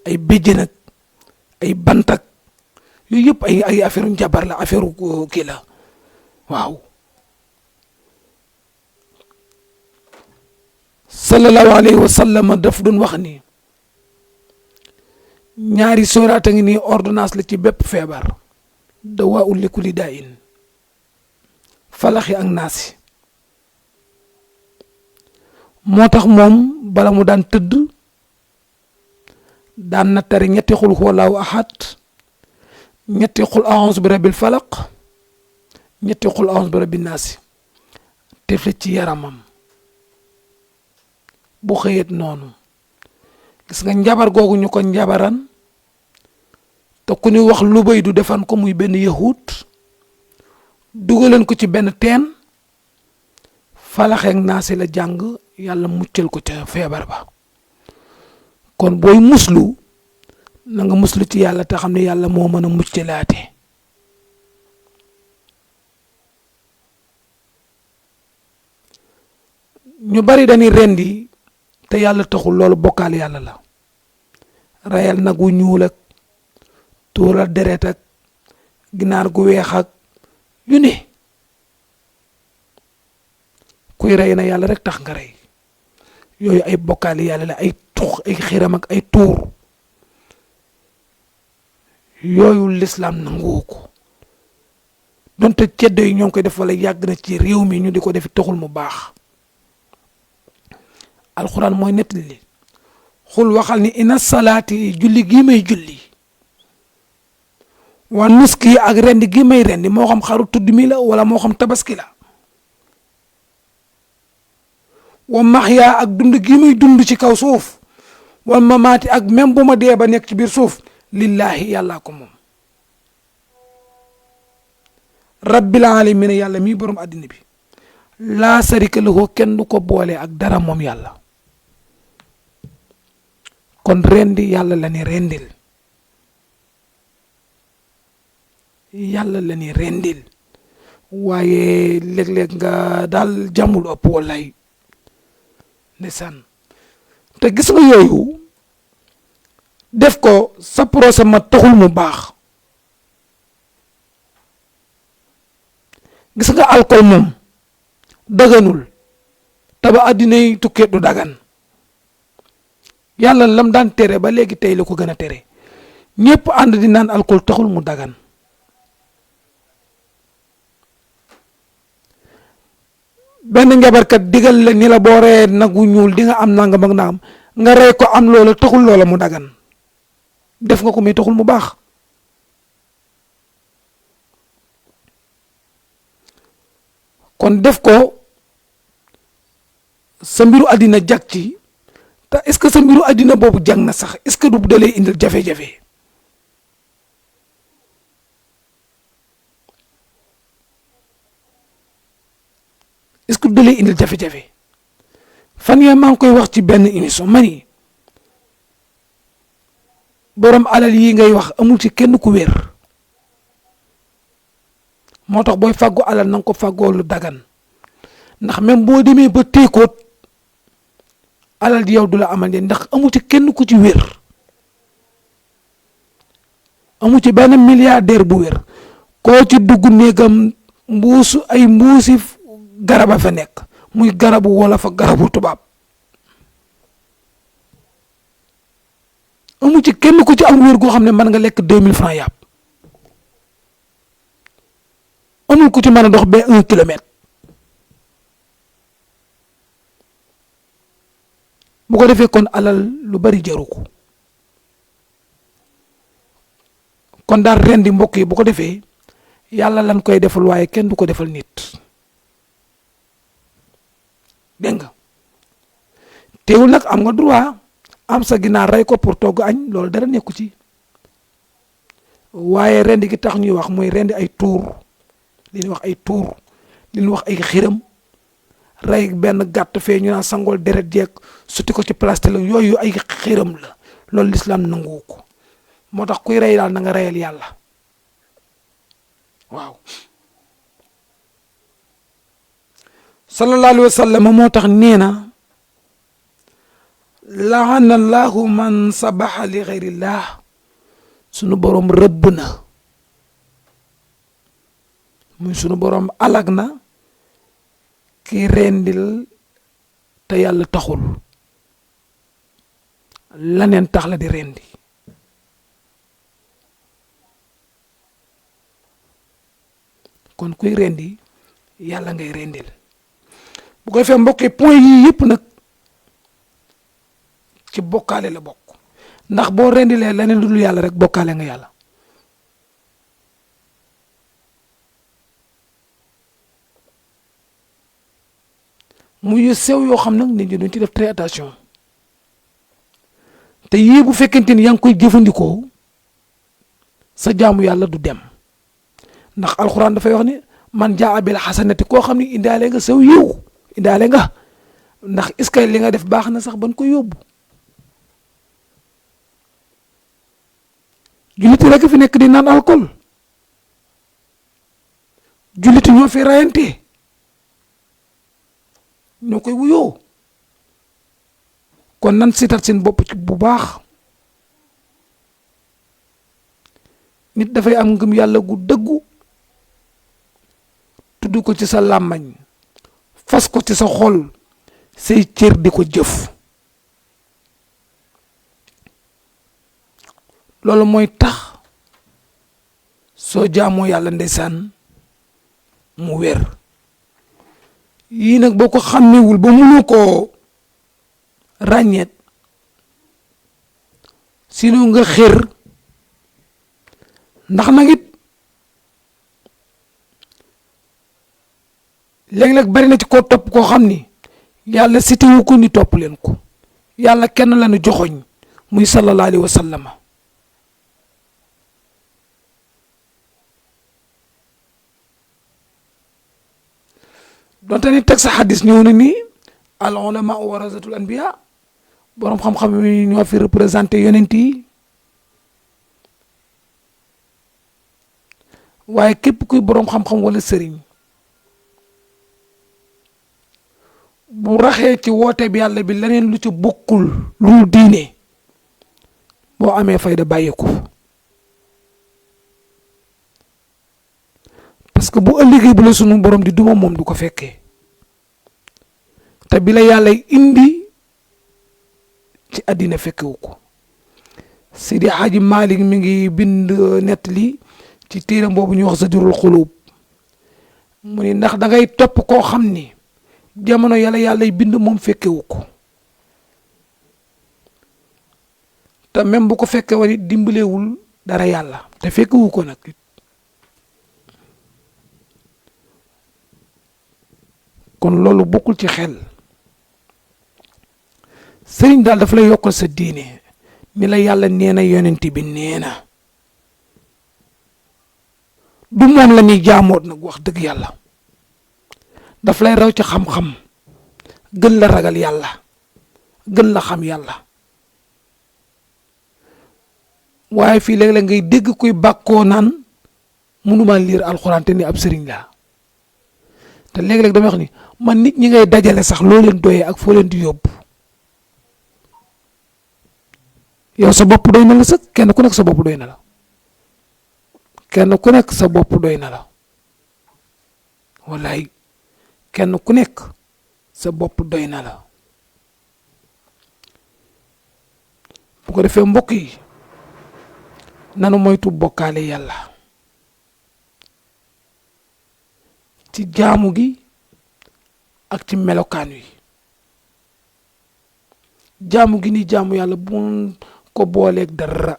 ay béjjën ak ay bantak yooyu yëpp ay affaire njabar la affaire kii la waaw sallallahu alayhi wa sallam daf doon wax ni ñaari sóoraata ngi nii ordonnance la ci bépp feebar dawaa'un li kulli daa'in falaxi ak naasi moo tax moom bala mu daan tëdd daan na tari ñetti xul huwallaahu ahad ñetti xul a'uuzu bi rabbil falaq ñetti xul a'uuzu bi rabbin naasi tefle ci yaramam bu xëyet noonu gis nga njabar googu ñu ko njabaran te ku ñu wax lu bay du defan ko muy benn yahut dugaleen ko ci benn teen falaxeeg naasi la jàng yàlla muccal ko ca feebar ba kon booy muslu na nga muslu ci yàlla te xam ne yàlla moo mën a muccalaate ñu bari dañuy rendi te yàlla taxul loolu bokkaal yàlla la rayal nag wu ñuul ak tuural deret ak ginaar gu weex ak yu ne kuy rey na yàlla rek tax nga rey yooyu ay bokkaal yàlla la ay tux ay xiram ak ay tuur yooyu lislaam nanguwu ko donte ceddo yi ñoo ngi koy def wala yàgg na ci réew mi ñu di ko def taxul mu baax alxuraan mooy nettali xul waxal ni ina salaati julli gii may julli wa nuski ak rendi gii may rendi moo xam xaru tudd mi la wala moo xam tabaski la wa maxyaa ak dund gii may dund ci kaw suuf wal mamaati ak même bu ma dee ba nekk ci biir suuf lillahi yàllaa ko moom rabbil alamin yàlla mii borom addina bi laa sarika lahu kenn du ko boole ak dara moom yàlla kon rendi yàlla la ni rendil yàlla la ni rendil waaye léeg-léeg nga daal jamul ëpp walay ndeysaan te gis nga yooyu def ko sa procès ma taxul mu baax gis nga alcool moom daganul te ba àddina yi tukkee du dagan yàlla lam daan tere ba léegi tey la ko gën a tere ñëpp ànd di naan alcool taxul mu dagan benn njabarkat digal la ni la boo reyee nag wu ñuul di nga am nangam ak nangam nga rey ko am loola taxul loola mu dagan def nga ko mais taxul mu baax kon def ko sa mbiru àddina jag ci te est-ce que sa mbiru àddina boobu jag na sax est-ce que du dalee indil jafe-jafe est-ce que du dalee indil jafe-jafe fan yii maa ngi koy wax ci benn émission ma ni borom alal yi ngay wax amul ci kenn ku wér moo tax booy fàggu alal na nga ko fàggoo lu dagan ndax même boo demee ba téekoot alal ji yow du la amal njëriñ ndax amu ci kenn ku ci wér amu ci benn milliardaire bu wér koo ci dugg néegam mbuusi garaba fa nekk muy garabu wolof ak garabu tubaab amu ci kenn ku ci am wér goo xam ne mën nga lekk 2000 francs yàpp amul ku ci mën a dox ba 1 kilomètre bu ko defee kon alal lu bari jaru ko kon daal ren di mbokk yi bu ko defee yàlla lan koy defal waaye kenn du ko defal nit dégg nga teewul nag am nga droit am sa ginaar rey ko pour togg añ loolu dara nekku ci waaye rendi gi tax ñuy wax mooy rendi ay tuur li ñuy wax ay tuur li ñuy wax ay xiram rey benn gàtt fee ñu naan sangool deret jeeg suti ko ci plastique la yooyu ay xiram la loolu lislaam nangu ko moo tax kuy rey daal na nga reyal yàlla waaw sallallahu alayhi wa sallam moo tax nee na laana allahu man sabaxa li xeyrillah sunu borom rëbb na muy sunu borom alag na ki rendil te yàlla taxul laneen tax la di rendi kon kuy rendi yàlla ngay rendil bu ko defee mbokk point yii yëpp nag ci bokkaale la bokk ndax boo rendilee leneen lu dul yàlla rek bokkaale nga yàlla muy yu sew yoo xam nag nit ñi duñ ci def très attention te yii bu fekkente ni yaa ngi koy jëfandikoo sa jaamu yàlla du dem ndax alxuraan dafay wax ni man jaa bil xasanati koo xam ni indaale nga sew yiw indaale nga ndax est-ce que li nga def baax na sax ban ko yóbbu julliti rek fi nekk di naan alcool julliti ñoo fi rayante ñoo koy wuyoo kon nan seetal seen bopp ci bu baax nit dafay am ngëm yàlla gu dëggu tudd ko ci sa làmmañ fas ko ci sa xol say cër di ko jëf loolu mooy tax soo jaamoo yàlla ndeysaan mu wér yii nag boo ko xàmmewul ba mënoo koo ràññeet sinon nga xër ndax nag it léeg-léeg bari na ci koo topp koo xam ni yàlla sitewu ko ni topp leen ko yàlla kenn la nu joxoñ muy sallallahu alayhi wa sallam donte ni teg sa xadis ñëw na ni al ulama warasatul anbiya borom xam-xam yi ñoo fi représenté yonent yi waaye képp kuy borom xam-xam wala sëriñ bu raxee ci woote bi yàlla bi leneen lu ci bokkul lu diine boo amee fayda bàyyeeku parce que bu ëllëgee bu la sunu borom di duma moom du ko fekkee te bi la yàlla indi ci àddina fekkewu ko Seydi Hadji Malick mi ngi bind nettali ci téeram boobu ñuy wax Zajrul Xuluub mu ni ndax da ngay topp koo xam ni jamono yàlla bind moom fekkewu ko te même bu ko fekkee woon it dimbalewul dara yàlla te fekkewu ko nag kon loolu bokkul ci xel sëriñ daal dafa lay yokkal sa diine ni la yàlla nee na yonent bi nee na du moom la ñuy jaamoot nag wax dëgg yàlla daf lay raw ci xam-xam gën la ragal yàlla gën la xam yàlla waaye fii léeg-léeg ngay dégg kuy bàkkoo naan mënuma liir alxuraan te ni ab sëriñ laa te léeg-léeg dama wax ni man nit ñi ngay dajale sax loo leen doyee ak foo leen di yóbbu yow sa bopp doy na la sax kenn ku nekk sa bopp doy na la kenn ku nekk sa bopp doy na la wallaay kenn ku nekk sa bopp doy na la bu ko defee mbokk yi nanu moytu bokkaale yàlla ci jaamu gi ak ci melokaan wi jaamu gi ni jaamu yàlla bu ko booleeg dara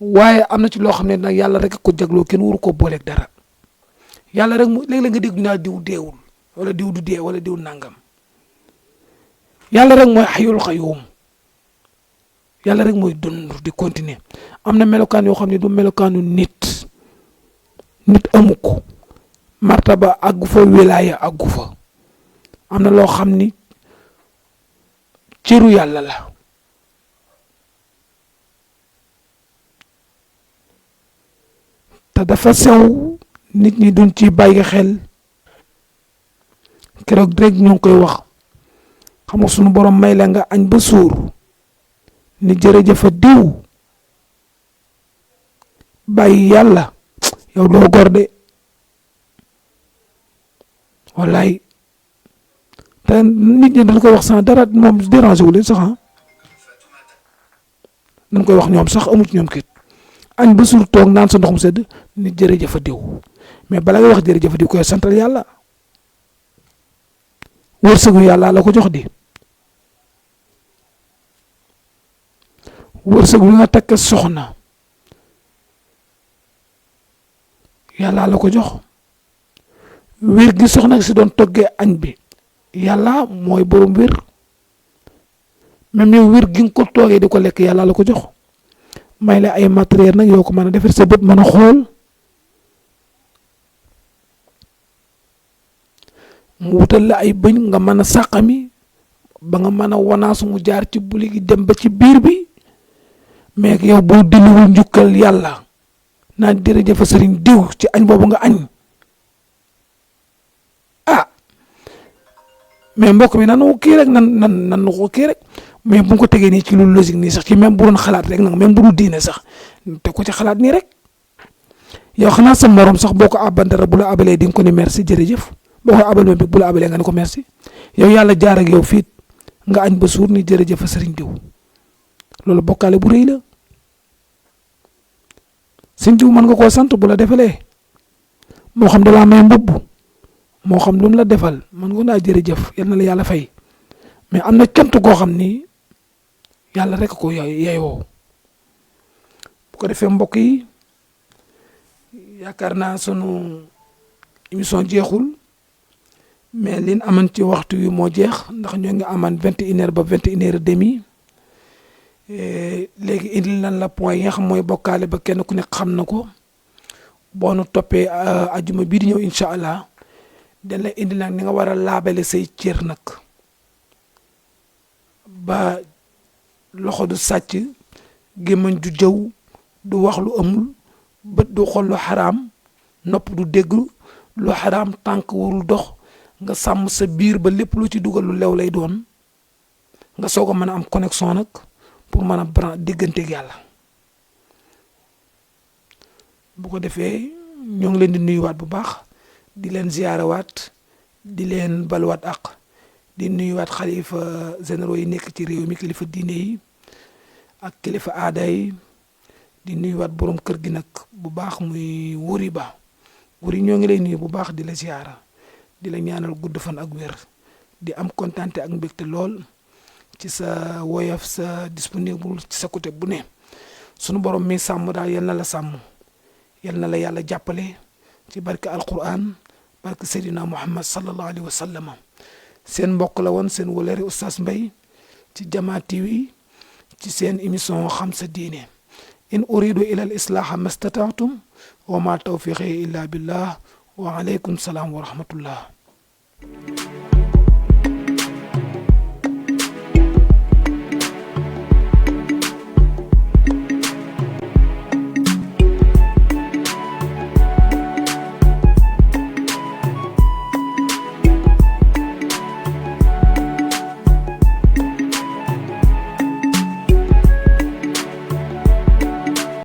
waaye am na ci loo xam ne nag yàlla rek ko jagloo kenn waru ko booleeg dara yàlla rek mu léeg-léeg nga dégg naa diw deewul wala diw du dee wala diw nangam yàlla rek mooy xayul xayuum yàlla rek mooy dund di continuer am na melokaan yoo xam ne du melokaanu nit amu ko martaba àggu fa wilaaya àggu fa am na loo xam ni cëru yàlla la te dafa sew nit ñi duñ ci bàyyi xel keroog rek ñoo ngi koy wax xam nga sunu borom may la nga añ ba suur ni jërëjëfa diw bàyyi yàlla yow doo gor de wallaay te nit ñi dañ koy wax sans dara moom dérangé wu leen sax dañ koy wax ñoom sax amu ci ñoom kit añ ba suur toog naan sa ndox mu sedd ni jërëjëfa diw mais bala nga wax jërëjëfa diw koy santal yàlla wërsëgu yàlla la ko jox di wërsëg bi nga takk soxna yàlla la ko jox wér gi soxna si doon toggee añ bi yàlla mooy borom wér même yow wér gi nga ko toogee di ko lekk yàlla la ko jox may la ay matériel nag yoo ko mën a defar sa bët mën a xool mu wutal la ay bëñ nga mën a sàqami ba nga mën a wanaasu mu jaar ci buli gi dem ba ci biir bi mais yow boo delluwul njukkal yàlla naan jërëjëf sëriñ diw ci añ boobu nga añ mais mbokk mi nanu kii rek nan ko kii rek mais bu ko tegee nii ci lu logique nii sax ci même bu doon xalaat rek nag même bu dul diine sax te ko ci xalaat nii rek yow xanaa sa morom sax boo ko abandara bu la abalee di nga ko ni merci jërëjëf boo ko abal bi bu la abalee nga ni ko merci yow yàlla jaar ak yow fii nga añ ba suur ni jërëjëf sëriñ diw loolu bokkaale bu rëy la sëriñ diw mën nga koo sant bu la defalee moo xam da laa may mbubb moo xam lu mu la defal man nga naa jërëjëf yal na la yàlla fay mais am na cant goo xam ni yàlla rek ko yeyoo bu ko defee mbokk yi yaakaar naa sunu émission jeexul mais liñ aman ci waxtu wi moo jeex ndax ñoo ngi aman 21h ba 21h30 léegi indil nañ la point yi nga xam mooy bokkaale ba kenn ku nekk xam na ko boo nu toppee ajuma bii di ñëw incha allah dañ la indi nag ni nga war a laabale say cër nag ba loxo du sàcc gémmañ du jëw du wax lu amul bët du xool lu xaraam nopp du dégg lu xaraam tànk warul dox nga sàmm sa biir ba lépp lu ci dugal lu lew lay doon nga soog a mën a am connexion nag pour mën a digganteeg yàlla bu ko defee ñoo ngi leen di nuyuwaat bu baax di leen ziyaarawaat di leen baluwaat ak di nuyuwaat xalifa généraux yi nekk ci réew mi kilifa diine yi ak kilifa aada yi di nuyuwaat borom kër gi nag bu baax muy wuri ba wuri ñoo ngi lay nuyu bu baax di la ziyaara di la ñaanal gudd fan ak wér di am kontante ak mbégte lool ci sa woyof sa disponible ci sa côté bu ne sunu borom mi sàmm daal yal na la sàmm yal na la yàlla jàppale ci barke alquran barke Seydina Muhammad sallallahu alayhi wa sallam seen mbokk la woon seen wëlëre Oustaz Mbaye ci Jama TV ci seen émission xam sa diine in uridu ila al islaha mastata'tum wa ma tawfiqi illa billah wa alaykum salaam wa rahmatullah